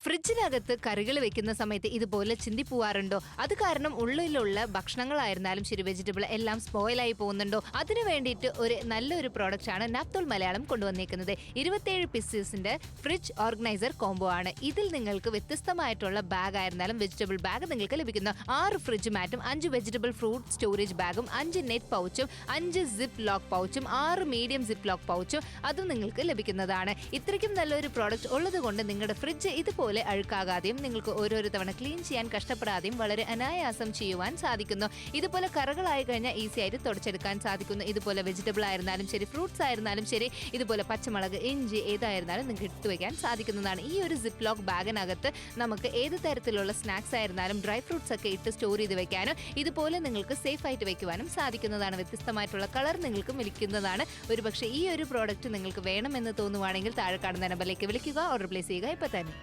ഫ്രിഡ്ജിനകത്ത് കറികൾ വെക്കുന്ന സമയത്ത് ഇതുപോലെ ചിന്തിപ്പോവാറുണ്ടോ? അത് കാരണം ഉള്ളിലുള്ള ഭക്ഷണങ്ങളായിരുന്നാലും ശരി, വെജിറ്റബിൾ എല്ലാം സ്പോയിലായി പോകുന്നുണ്ടോ? അതിനു വേണ്ടിയിട്ട് ഒരു നല്ലൊരു പ്രോഡക്റ്റ് ആണ് നാപ്തോൾ മലയാളം കൊണ്ടുവന്നിരിക്കുന്നത്. 27 പീസസിന്റെ ഫ്രിഡ്ജ് ഓർഗനൈസർ കോംബോ ആണ്. ഇതിൽ നിങ്ങൾക്ക് വ്യത്യസ്തമായിട്ടുള്ള ബാഗ് ആയിരുന്നാലും വെജിറ്റബിൾ ബാഗ് നിങ്ങൾക്ക് ലഭിക്കുന്നു. 6 ഫ്രിഡ്ജ് മാറ്റും, 5 വെജിറ്റബിൾ ഫ്രൂട്ട് സ്റ്റോറേജ് ബാഗും, 5 നെറ്റ് പൗച്ചും, 5 സിപ്പ് ലോക്ക് പൗച്ചും, 6 മീഡിയം സിപ്പ് ലോക്ക് പൗച്ചും അതും നിങ്ങൾക്ക് ലഭിക്കുന്നതാണ്. ഇത്രയ്ക്കും നല്ലൊരു പ്രോഡക്റ്റ് ഉള്ളത് കൊണ്ട് നിങ്ങളുടെ ഫ്രിഡ്ജ് ഇതുപോലെ അഴുക്കാകാതെയും നിങ്ങൾക്ക് ഓരോരോ തവണ ക്ലീൻ ചെയ്യാൻ കഷ്ടപ്പെടാതെയും വളരെ അനായാസം ചെയ്യുവാൻ സാധിക്കുന്നു. ഇതുപോലെ കറകളായി കഴിഞ്ഞാൽ ഈസി ആയിട്ട് തുടച്ചെടുക്കാൻ സാധിക്കുന്നു. ഇതുപോലെ വെജിറ്റബിൾ ആയിരുന്നാലും ശരി, ഫ്രൂട്ട്സ് ആയിരുന്നാലും ശരി, ഇതുപോലെ പച്ചമുളക്, ഇഞ്ചി ഏതായിരുന്നാലും നിങ്ങൾക്ക് ഇട്ട് വയ്ക്കാൻ സാധിക്കുന്നതാണ്. ഈ ഒരു സിപ്പ് ലോക്ക് ബാഗിനകത്ത് നമുക്ക് ഏത് തരത്തിലുള്ള സ്നാക്സ് ആയിരുന്നാലും ഡ്രൈ ഫ്രൂട്ട്സ് ഒക്കെ ഇട്ട് സ്റ്റോർ ചെയ്ത് വെക്കാനും ഇതുപോലെ നിങ്ങൾക്ക് സേഫ് ആയിട്ട് വെക്കുവാനും സാധിക്കുന്നതാണ്. വ്യത്യസ്തമായിട്ടുള്ള കളർ നിങ്ങൾക്ക് വിളിക്കുന്നതാണ്. ഒരുപക്ഷെ ഈ ഒരു പ്രോഡക്റ്റ് നിങ്ങൾക്ക് വേണമെന്ന് തോന്നുവാണെങ്കിൽ താഴെ കാണുന്ന നമ്പറിലേക്ക് വിളിക്കുക, ഓർഡർ പ്ലേസ് ചെയ്യുക ഇപ്പോൾ തന്നെ.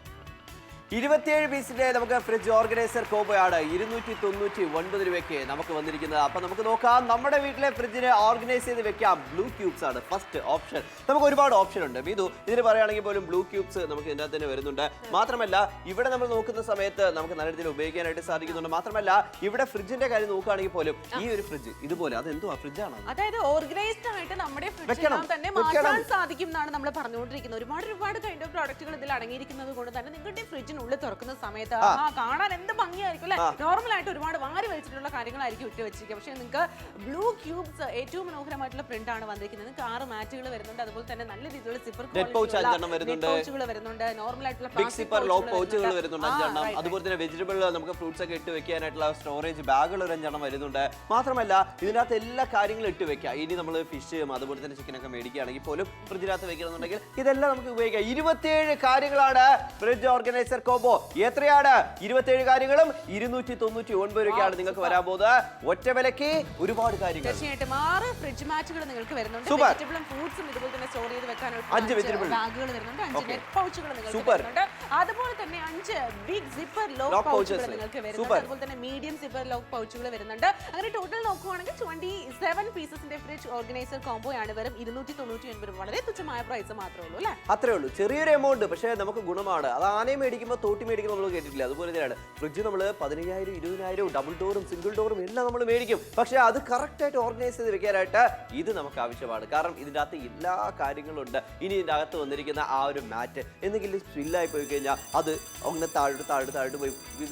27 പീസിന്റെ നമുക്ക് ഫ്രിഡ്ജ് ഓർഗനൈസർ കോംബോയാണ് 299 രൂപയ്ക്ക് നമുക്ക് വന്നിരിക്കുന്നത്. അപ്പൊ നമുക്ക് നോക്കാം, നമ്മുടെ വീട്ടിലെ ഫ്രിഡ്ജിനെ ഓർഗനൈസ് ചെയ്ത് വെക്കാം. ബ്ലൂ ക്യൂബ്സ് ആണ് ഫസ്റ്റ് ഓപ്ഷൻ. നമുക്ക് ഒരുപാട് ഓപ്ഷൻ ഉണ്ട്. ഇത് ഇതിന് പറയുകയാണെങ്കിൽ പോലും ബ്ലൂ ക്യൂബ്സ് നമുക്ക് ഇതിനകത്ത് തന്നെ വരുന്നുണ്ട്. മാത്രമല്ല ഇവിടെ നമ്മൾ നോക്കുന്ന സമയത്ത് നമുക്ക് നല്ല രീതിയിൽ ഉപയോഗിക്കാനായിട്ട് സാധിക്കുന്നുണ്ട്. മാത്രമല്ല ഇവിടെ ഫ്രിഡ്ജിന്റെ കാര്യം നോക്കുകയാണെങ്കിൽ പോലും ഈ ഒരു ഫ്രിഡ്ജ് ഇതുപോലെ അതെന്തോ ഫ്രിഡ്ജാണ്, അതായത് ഓർഗനൈസ്ഡ് ആയിട്ട് നമ്മുടെ ഫ്രിഡ്ജിൽ തന്നെ മാറ്റാൻ സാധിക്കും എന്നാണ് നമ്മൾ പറഞ്ഞുകൊണ്ടിരിക്കുന്നത്. ഒരുപാട് കൈൻഡ് ഓഫ് പ്രോഡക്റ്റുകൾ ഇതിൽ അടങ്ങിയിരിക്കുന്നത് കൊണ്ട് തന്നെ നിങ്ങളുടെ ഫ്രിഡ്ജിന് ഉള്ളിൽ തുറക്കുന്ന സമയത്ത് കാണാൻ എന്ത് ഭംഗിയായിരിക്കും അല്ലെ. നോർമൽ ആയിട്ട് ഒരുപാട് വാരി വെച്ചിട്ടുള്ള കാര്യങ്ങളായിരിക്കും ഇട്ട് വെച്ചിരിക്കുക. പക്ഷേ നിങ്ങൾക്ക് ബ്ലൂ ക്യൂബ്സ് ഏറ്റവും മനോഹരമായിട്ടുള്ള പ്രിന്റ് ആണ് വന്നിരിക്കുന്നത്. നിങ്ങൾക്ക് 6 മാറ്റുകൾ വരുന്നുണ്ട്. അതുപോലെ തന്നെ നല്ല രീതിയിലുള്ള സിപ്പർ പൗച്ചുകൾ വരുന്നുണ്ട്. നോർമൽ ആയിട്ടുള്ള പൗച്ചുകൾ വരുന്നുണ്ട് 5 എണ്ണം. അതുപോലെ തന്നെ വെജിറ്റബിൾ നമുക്ക് ഫ്രൂട്ട്സ് ഒക്കെ ഇട്ട് വെക്കാനായിട്ടുള്ള സ്റ്റോറേജ് ബാഗുകൾ ഒരു 5 എണ്ണം വരുന്നുണ്ട്. മാത്രമല്ല ഇതിനകത്ത് എല്ലാ കാര്യങ്ങളും ഇട്ട് വെക്കാം. ഇനി നമ്മൾ ഫിഷും അതുപോലെ തന്നെ ചിക്കനൊക്കെ മേടിക്കുകയാണെങ്കിൽ പോലും ഫ്രിഡ്ജിനകത്ത് വെക്കണമെന്നുണ്ടെങ്കിൽ ഇതെല്ലാം നമുക്ക് ഉപയോഗിക്കാം. 27 കാര്യങ്ങളാണ് ഫ്രിഡ്ജ് ഓർഗനൈസർ കോംബോ. എത്രയാണ്? 27 കാര്യങ്ങളും 299 രൂപയ്ക്കാണ് നിങ്ങൾക്ക് വരാൻ പോകുന്നത്. ഒറ്റ വിലക്ക് ഒരുപാട് കാര്യങ്ങൾ. തീർച്ചയായിട്ടും 6 ഫ്രിഡ്ജ് മാറ്റുകൾ നിങ്ങൾക്ക് വരുന്നുണ്ട്. വെജിറ്റബിളും ഫ്രൂട്ട്സും ഇതുപോലെ തന്നെ സ്റ്റോർ ചെയ്ത് വെക്കാനുള്ള 5 വെജിറ്റബിൾ ബാഗുകൾ വരുന്നുണ്ട്. 5 നെറ്റ് പൗച്ചുകൾ നിങ്ങൾക്ക് വരുന്നുണ്ട്. അതുപോലെ തന്നെ 5 ബിഗ് സിപ്പർ ലോക്ക് പൗച്ചുകൾ നിങ്ങൾക്ക് വരുന്നുണ്ട്. അതുപോലെ തന്നെ മീഡിയം സിപ്പർ ലോക്ക് പൗച്ചുകൾ വരുന്നുണ്ട്. അങ്ങനെ ടോട്ടൽ നോക്കുവാണെങ്കിൽ 27 പീസസിന്റെ ഫ്രിഡ്ജ് ഓർഗനൈസർ കോംബോ ആണ്. വെറും 299 രൂപ. വളരെ തുച്ഛമായ പ്രൈസ് മാത്രമേ ഉള്ളൂ അല്ലേ? അത്രേ ഉള്ളൂ. ചെറിയൊരു എമൗണ്ട്, പക്ഷേ നമുക്ക് ഗുണമാണ്. അത് ആനയെ മേടിക്കുമ്പോൾ തോട്ടി മേടിക്കുമ്പോൾ നമ്മൾ കേട്ടിട്ടില്ല. അതുപോലെ തന്നെയാണ് ഫ്രിഡ്ജ് നമ്മൾ 15,000 20,000 ഡബിൾ ഡോറും സിംഗിൾ ഡോറും എല്ലാം നമ്മൾ മേടിക്കും. പക്ഷേ അത് കറക്റ്റായിട്ട് ഓർഗനൈസ് ചെയ്ത് വെക്കാനായിട്ട് ഇത് നമുക്ക് ആവശ്യമാണ്. കാരണം ഇതിൻ്റെ അകത്ത് എല്ലാ കാര്യങ്ങളും ഉണ്ട്. ഇനി ഇതിൻ്റെ അകത്ത് വന്നിരിക്കുന്ന ആ ഒരു മാറ്റ് എന്തെങ്കിലും സ്പില്ലായി പോയി കഴിഞ്ഞാൽ അത് അങ്ങനെ താഴോട്ട് പോയി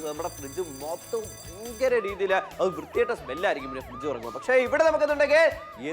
നമ്മുടെ ഫ്രിഡ്ജ് മൊത്തം ഭയങ്കര രീതിയിൽ അത് വൃത്തിയായിട്ട സ്മെല്ലായിരിക്കും പിന്നെ ഫ്രിഡ്ജ് ഉറങ്ങും. പക്ഷേ ഇവിടെ നമുക്കെന്നുണ്ടെങ്കിൽ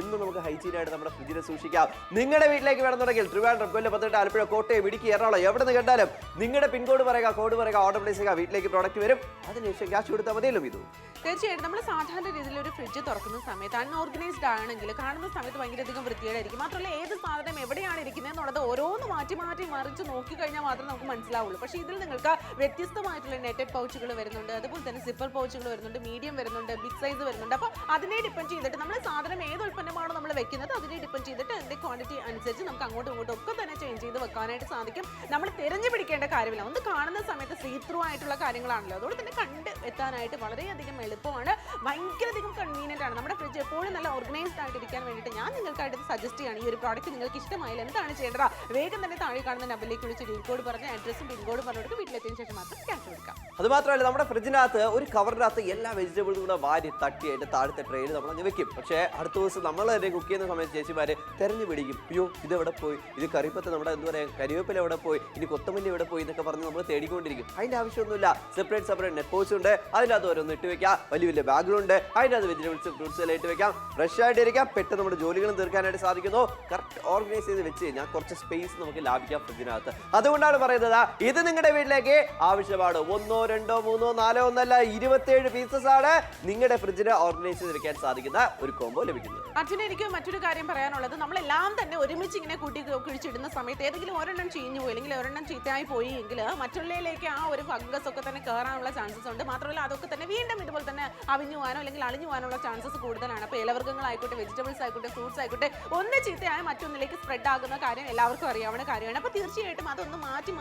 എന്നും നമുക്ക് ഹൈജീനായിട്ട് നമ്മുടെ ഫ്രിഡ്ജിനെ സൂക്ഷിക്കാം. നിങ്ങളുടെ വീട്ടിലേക്ക് വേണമെന്നുണ്ടെങ്കിൽ ട്രിവാൻഡ്രം, കൊല്ലം, പത്തനംതിട്ട, ആലപ്പുഴ, കോട്ടയം, ഇടുക്കി, എറണാകുളം എവിടെ നിന്ന് കേട്ടാലും നിങ്ങളുടെ പിൻകോഡ് പറയുക, കോഡ് പറയുക, ഓർഡർ പ്ലേസ് ചെയ്യുക, വീട്ടിലേക്ക് പ്രോഡക്റ്റ് വരും. അതിനുശേഷം ക്യാഷ് കൊടുത്താൽ മതിയല്ലോ. ഇത് തീർച്ചയായിട്ടും നമ്മൾ സാധാരണ രീതിയിൽ ഒരു ഫ്രിഡ്ജ് തുറക്കുന്ന സമയത്ത് അൺഓർഗനൈസ്ഡ് ആണെങ്കിൽ കാണുന്ന സമയത്ത് ഭയങ്കരധികം വൃത്തികേടായിരിക്കും. മാത്രമല്ല ഏത് സാധനം എവിടെയാണ് ഇരിക്കുന്നത് എന്നുള്ളത് ഓരോന്ന് മാറ്റി മറിച്ച് നോക്കിക്കഴിഞ്ഞാൽ മാത്രമേ നമുക്ക് മനസ്സിലാവുള്ളൂ. പക്ഷേ ഇതിൽ നിങ്ങൾക്ക് വ്യത്യസ്തമായിട്ടുള്ള നെറ്റഡ് പൗച്ചുകൾ വരുന്നുണ്ട്. അതുപോലെ തന്നെ സിപ്പർ പൗച്ചുകൾ വരുന്നുണ്ട്, മീഡിയം വരുന്നുണ്ട്, ബിഗ് സൈസ് വരുന്നുണ്ട്. അപ്പോൾ അതിനെ ഡിപ്പെൻഡ് ചെയ്തിട്ട് നമ്മൾ സാധനം ഏത് ഉൽപ്പന്നമാണോ നമ്മൾ വെക്കുന്നത് അതിനെ ഡിപ്പെൻഡ് ചെയ്തിട്ട് അതിൻ്റെ ക്വാണ്ടിറ്റി അനുസരിച്ച് നമുക്ക് അങ്ങോട്ടും ഇങ്ങോട്ടും ഒക്കെ തന്നെ ചേഞ്ച് ചെയ്ത് വെക്കാനായിട്ട് സാധിക്കും. നമ്മൾ തിരഞ്ഞു പിടിക്കേണ്ട കാര്യമില്ല. ഒന്ന് കാണുന്ന സമയത്ത് സീ ത്രൂ ആയിട്ടുള്ള കാര്യങ്ങളാണല്ലോ, അതുകൊണ്ട് തന്നെ കണ്ട് എത്താനായിട്ട് വളരെയധികം എളുപ്പമാണ്. ഭയങ്കരധികം കൺവീനിയൻ്റ് ആണ്. നമ്മുടെ ഫ്രിഡ്ജ് എപ്പോഴും നല്ല ഓർഗനൈസ്ഡ് ആയിട്ടിരിക്കാൻ വേണ്ടിയിട്ട് ഞാൻ നിങ്ങൾക്കായിട്ട് സജസ്റ്റ് ചെയ്യാണ്. ഈ ഒരു പ്രോഡക്റ്റ് നിങ്ങൾക്ക് ഇഷ്ടമായാലും എന്താണ് ചെയ്യേണ്ടത്? വേഗം തന്നെ താഴെ കാണുന്ന നമ്പറിലേക്ക് വിളിച്ച് ഡീൽ കോഡ് പറഞ്ഞ് അഡ്രസ്സും പിൻ കോഡും പറഞ്ഞിട്ട് വീട്ടിലെത്തിയതിനു ശേഷം മാത്രം ക്യാഷ് കൊടുക്കാം. അത് മാത്രമല്ല നമ്മുടെ ഫ്രിഡ്ജിനകത്ത് ഒരു കവറിനകത്ത് എല്ലാ വെജിറ്റബിൾസും കൂടെ വാരി തട്ടിയായിട്ട് താഴത്തെ ട്രെയിൽ നമ്മൾ അങ്ങ് വെക്കും. പക്ഷേ അടുത്ത ദിവസം നമ്മൾ തന്നെ കുക്ക് ചെയ്യുന്ന സമയത്ത് ചേച്ചിമാരെ തെരഞ്ഞു പിടിക്കും. അയ്യോ ഇതെവിടെ പോയി, ഇത് കറിപ്പത്ത് നമ്മുടെ എന്താ പറയുക കരിവേപ്പില എവിടെ പോയി, ഇനി കൊത്തമല്ലി എവിടെ പോയി എന്നൊക്കെ പറഞ്ഞ് നമ്മൾ തേടിക്കൊണ്ടിരിക്കും. അതിൻ്റെ ആവശ്യമൊന്നുമില്ല. സെപ്പറേറ്റ് നെറ്റ് പൗച്ച് ഉണ്ട്, അതിൻ്റെ അത് ഓരോന്ന് ഇട്ട് വെക്കാം. വലിയ ബാഗുകളുണ്ട്, അതിൻ്റെ അത് വെജിറ്റബിൾസ് ഫ്രൂട്ട്സ് എല്ലാം ഇട്ട് വെക്കാം. ഫ്രഷ് ആയിട്ട് ഇരിക്കാം. പെട്ടെന്ന് നമ്മുടെ ജോലികളും തീർക്കാനായിട്ട് സാധിക്കുന്നു. കറക്റ്റ് ഓർഗനൈസ് ചെയ്ത് വെച്ച് കഴിഞ്ഞാൽ കുറച്ച് സ്പേസ് നമുക്ക് ലാഭിക്കാം ഫ്രിഡ്ജിനകത്ത്. അതുകൊണ്ടാണ് പറയുന്നത് ഇത് നിങ്ങളുടെ വീട്ടിലേക്ക് ആവശ്യമാണ്. 1 2 3 4 ഒന്നല്ല 27 പീസസ് ആണ് നിങ്ങളുടെ ഫ്രിഡ്ജിനെ ഓർഗനൈസ് ചെയ്ത് വെക്കാൻ സാധിക്കുന്ന ഒരു കോംബോ ലഭിക്കുന്നത്. അർജുന, എനിക്ക് മറ്റൊരു കാര്യം പറയാനുള്ളത്, നമ്മളെല്ലാം തന്നെ ഒരുമിച്ച് ഇങ്ങനെ കൂട്ടി കുഴിച്ചിടുന്ന സമയത്ത് ഏതെങ്കിലും ഒരെണ്ണം ചീഞ്ഞു പോയി അല്ലെങ്കിൽ ഒരെണ്ണം ചീത്തയായി പോയി എങ്കിൽ മറ്റുള്ളതിലേക്ക് ആ ഒരു ഫംഗസ് ഒക്കെ തന്നെ കയറാനുള്ള ചാൻസസ് ഉണ്ട്. മാത്രമല്ല അതൊക്കെ തന്നെ വീണ്ടും ഇതുപോലെ തന്നെ അവിഞ്ഞു പോകാനോ അല്ലെങ്കിൽ അളിഞ്ഞു പോകാനുള്ള ചാൻസസ് കൂടുതലാണ്. അപ്പോൾ ഇലവർഗ്ഗങ്ങളായിക്കോട്ടെ, വെജിറ്റബിൾസ് ആയിക്കോട്ടെ, ഫ്രൂട്ട്സ് ആയിക്കോട്ടെ, ഒന്ന് ചീത്തയായ മറ്റൊന്നിലേക്ക് സ്പ്രെഡ് ആകുന്ന കാര്യം എല്ലാവർക്കും അറിയാവുന്ന കാര്യമാണ്. അപ്പോൾ തീർച്ചയായിട്ടും അതൊന്ന് മാറ്റി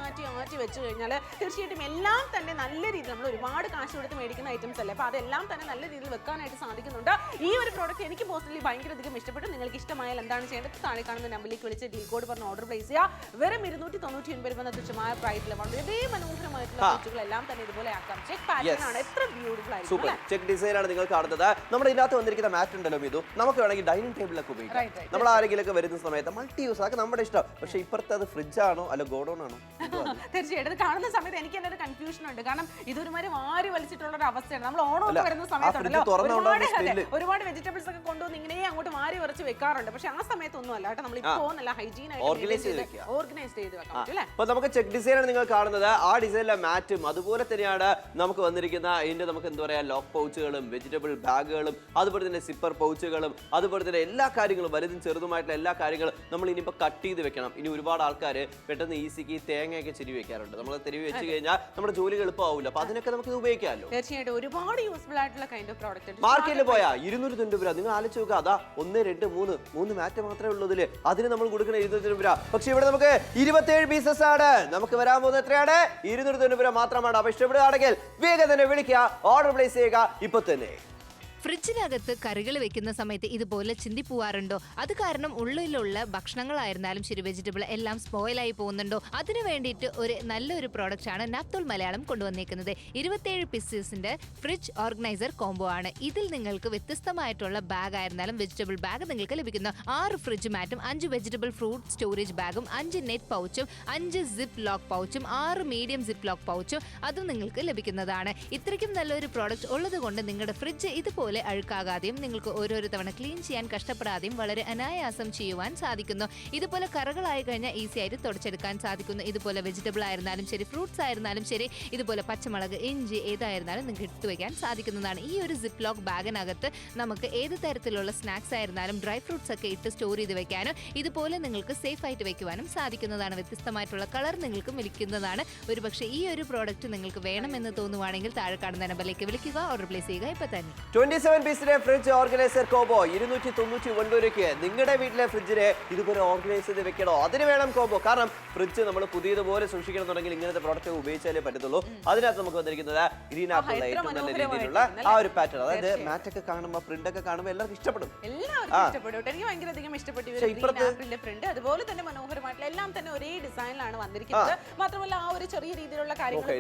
വെച്ച് കഴിഞ്ഞാൽ തീർച്ചയായിട്ടും എല്ലാം തന്നെ നല്ല രീതിയിൽ നമ്മൾ ഒരുപാട് കാശ് കൊടുത്ത് മേടിക്കുന്ന ഐറ്റംസ് അല്ലേ, അപ്പോൾ അതെല്ലാം തന്നെ നല്ല രീതിയിൽ വെക്കാനായിട്ട് സാധിക്കുന്നുണ്ട്. ഈ ഒരു പ്രോഡക്റ്റ് എനിക്ക് പേഴ്സണലി ഭയങ്കരധികം ഇഷ്ടപ്പെട്ടു. നിങ്ങൾക്ക് ഇഷ്ടമായാൽ എന്താണ് ചെയ്യേണ്ടത്? താഴെ കാണുന്ന നമ്പറിലേക്ക് വിളിച്ച് ഡീൽ കോഡ് പറഞ്ഞ് ഓർഡർ പ്ലേസ് ചെയ്യുക. വെറും 299 രൂപ എന്ന തുച്ഛമായ പ്രൈസിൽ വളരെ മനോഹരമായിട്ടുള്ള ഫ്രിഡ്ജുകളെല്ലാം തന്നെ ഇതുപോലെ ആക്കാം. ചെക്ക് പാറ്റേൺ ആണ്, എത്ര ബ്യൂട്ടിഫുൾ ആയിരിക്കും. സൂപ്പർ ചെക്ക് ഡിസൈൻ ആണ് നിങ്ങൾ കാണുന്നത്. നമ്മുടെ ഇതിനകത്ത് വന്നിരിക്കുന്ന മാറ്റ് ഉണ്ടല്ലോ ഇതു, നമുക്ക് വേണമെങ്കിൽ ഡൈനിങ് ടേബിളിലൊക്കെ ഉപയോഗിക്കാം. നമ്മൾ ആരെങ്കിലും ഒക്കെ വരുന്ന സമയത്ത് മൾട്ടി യൂസ് ആക്കി നമ്മുടെ ഇഷ്ടം. പക്ഷേ ഇപ്പുറത്തെ അത് ഫ്രിഡ്ജ് ആണോ അല്ല ഗോഡൌൺ ആണോ? തീർച്ചയായിട്ടും കാണുന്ന സമയത്ത് എനിക്ക് തന്നെ ഒരു കൺഫ്യൂഷൻ ഉണ്ട്. കാരണം ഇതൊരുമാതിരി വാരി വലിച്ചിട്ടുള്ള ഒരു അവസ്ഥയാണ്. നമ്മൾ ഓണമൊക്കെ വരുന്ന സമയത്തുണ്ടല്ലോ ഒരുപാട് വെജിറ്റബിൾസ് ഒക്കെ കൊണ്ടുവന്ന് ഇങ്ങനെ അങ്ങോട്ട് വാരി ഉറച്ച് വെക്കാറുണ്ട്. പക്ഷെ ആ സമയത്തൊന്നും അല്ല കേട്ടോ, നമ്മൾ ഇപ്പോൾ നല്ല ഹൈജീൻ ആയിട്ട് ഓർഗനൈസ് ചെയ്ത് വെക്കാം അല്ലേ. അപ്പൊ നമുക്ക് ചെക്ക് ഡിസൈൻ ആണ് നിങ്ങൾ കാണുന്നത്. ആ ഡിസൈനിലെ മാറ്റും അതുപോലെ തന്നെയാണ് നമുക്ക് വന്നിരിക്കുന്ന ഇതിന്റെ നമുക്ക് എന്താ പറയാ ലോക്ക് പൗച്ചുകളും വെജിറ്റബിൾ ബാഗുകളും അതുപോലെ തന്നെ സിപ്പർ പൗച്ചുകളും അതുപോലെ തന്നെ എല്ലാ കാര്യങ്ങളും വലുതും ചെറുതുമായിട്ടുള്ള എല്ലാ കാര്യങ്ങളും നമ്മൾ ഇനിയിപ്പോൾ കട്ട് ചെയ്ത് വെക്കണം. ഇനി ഒരുപാട് ആൾക്കാർ പെട്ടെന്ന് ഈസിക്ക് തേങ്ങയൊക്കെ ചെരുവി വെക്കാറുണ്ട്. നമ്മൾ തെരുവി വെച്ച് കഴിഞ്ഞാൽ നമ്മുടെ ജോലി എളുപ്പമാവില്ല. അപ്പൊ അതിനൊക്കെ നമുക്ക് ഇത് ഉപയോഗിക്കാമല്ലോ. തീർച്ചയായിട്ടും ഒരുപാട് യൂസ്ഫുൾ ആയിട്ടുള്ള കൈൻഡ് ഓഫ് പ്രോഡക്റ്റ്. മാർക്കറ്റിൽ പോയാ 290 രൂപ. നിങ്ങൾ ആലോചിച്ച് നോക്കുക, അതാ 1 2 3 മാറ്റ് മാത്രമേ ഉള്ളതില്. അതിന് നമ്മൾ കൊടുക്കുന്ന 290 രൂപ. പക്ഷെ ഇവിടെ നമുക്ക് 27 പീസസ് ആണ്. നമുക്ക് വരാൻ പോകുന്നത് എത്രയാണ്? 290 രൂപ മാത്രമാണ്. അപ്പൊ ഇഷ്ടപ്പെടുകയാണെങ്കിൽ വേഗം തന്നെ വിളിക്കുക, ഓർഡർ പ്ലേസ് ചെയ്യുക ഇപ്പൊ തന്നെ. ഫ്രിഡ്ജിനകത്ത് കറികൾ വെക്കുന്ന സമയത്ത് ഇതുപോലെ ചിന്തിപ്പോവാറുണ്ടോ? അത് കാരണം ഉള്ളിലുള്ള ഭക്ഷണങ്ങളായിരുന്നാലും ശരി വെജിറ്റബിൾ എല്ലാം സ്പോയിലായി പോകുന്നുണ്ടോ? അതിനു വേണ്ടിയിട്ട് ഒരു നല്ലൊരു പ്രോഡക്റ്റ് ആണ് നാപ്തോൾ മലയാളം കൊണ്ടുവന്നിരിക്കുന്നത്. 27 പീസസിന്റെ ഫ്രിഡ്ജ് ഓർഗനൈസർ കോംബോ ആണ്. ഇതിൽ നിങ്ങൾക്ക് വ്യത്യസ്തമായിട്ടുള്ള ബാഗ് ആയിരുന്നാലും വെജിറ്റബിൾ ബാഗ് നിങ്ങൾക്ക് ലഭിക്കുന്നു. 6 ഫ്രിഡ്ജ് മാറ്റും, 5 വെജിറ്റബിൾ ഫ്രൂട്ട് സ്റ്റോറേജ് ബാഗും, 5 നെറ്റ് പൗച്ചും, 5 സിപ്പ് ലോക്ക് പൗച്ചും, 6 മീഡിയം സിപ്പ് ലോക്ക് പൗച്ചും അതും നിങ്ങൾക്ക് ലഭിക്കുന്നതാണ്. ഇത്രയ്ക്കും നല്ലൊരു പ്രോഡക്റ്റ് ഉള്ളത് കൊണ്ട് നിങ്ങളുടെ ഫ്രിഡ്ജ് ഇതുപോലെ അഴുക്കാകാതെയും നിങ്ങൾക്ക് ഓരോരോ തവണ ക്ലീൻ ചെയ്യാൻ കഷ്ടപ്പെടാതെയും വളരെ അനായാസം ചെയ്യുവാൻ സാധിക്കുന്നു. ഇതുപോലെ കറകളായി കഴിഞ്ഞാൽ ഈസി ആയിട്ട് തുടച്ചെടുക്കാൻ സാധിക്കുന്നു. ഇതുപോലെ വെജിറ്റബിൾ ആയിരുന്നാലും ശരി ഫ്രൂട്ട്സ് ആയിരുന്നാലും ശരി ഇതുപോലെ പച്ചമുളക് ഇഞ്ചി ഏതായിരുന്നാലും നിങ്ങൾക്ക് എടുത്തു വയ്ക്കാൻ സാധിക്കുന്നതാണ്. ഈ ഒരു സിപ്പ് ലോക്ക് ബാഗിനകത്ത് നമുക്ക് ഏത് തരത്തിലുള്ള സ്നാക്സ് ആയിരുന്നാലും ഡ്രൈ ഫ്രൂട്ട്സ് ഒക്കെ ഇട്ട് സ്റ്റോർ ചെയ്ത് വെക്കാനും ഇതുപോലെ നിങ്ങൾക്ക് സേഫ് ആയിട്ട് വെക്കുവാനും സാധിക്കുന്നതാണ്. വ്യത്യസ്തമായിട്ടുള്ള കളർ നിങ്ങൾക്ക് വിളിക്കുന്നതാണ്. ഒരുപക്ഷെ ഈ ഒരു പ്രോഡക്റ്റ് നിങ്ങൾക്ക് വേണമെന്ന് തോന്നുവാണെങ്കിൽ താഴെ കാണുന്ന നമ്പറിലേക്ക് വിളിക്കുക, ഓർഡർ പ്ലേസ് ചെയ്യുക ഇപ്പൊ തന്നെ. 27 പീസിന്റെ ഫ്രിഡ്ജ് ഓർഗനൈസർ കോംബോ 299 രൂപയ്ക്ക്. നിങ്ങളുടെ വീട്ടിലെ ഫ്രിഡ്ജിനെ ഇതുപോലെ ഓർഗനൈസ് ചെയ്ത് വെക്കണോ? അതിന് വേണം കോംബോ. കാരണം ഫ്രിഡ്ജ് നമ്മൾ പുതിയതുപോലെ സൂക്ഷിക്കണമെന്നുണ്ടെങ്കിൽ ഇങ്ങനത്തെ പ്രോഡക്റ്റ് ഉപയോഗിച്ചാലേ പറ്റത്തുള്ളൂ. അതിനകത്ത് നമുക്ക് വന്നിരിക്കുന്നത് ഗ്രീൻ ആപ്പിളുള്ള ഏറ്റവും നല്ല രീതിയിലുള്ള ആ ഒരു പാറ്റേൺ. അതായത് മാറ്റ് ഒക്കെ കാണുമ്പോൾ പ്രിന്റ് ഒക്കെ കാണുമ്പോൾ എല്ലാവർക്കും ഇഷ്ടപ്പെടും. എനിക്ക് ഭയങ്കര ഇഷ്ടപ്പെട്ടു പ്രിന്റ്. അതുപോലെ തന്നെ മനോഹരമായിട്ടുള്ള എല്ലാം തന്നെ ഒരേ ഡിസൈനിലാണ് വന്നിരിക്കുന്നത്. മാത്രമല്ല ആ ഒരു ചെറിയ രീതിയിലുള്ള കാര്യങ്ങൾ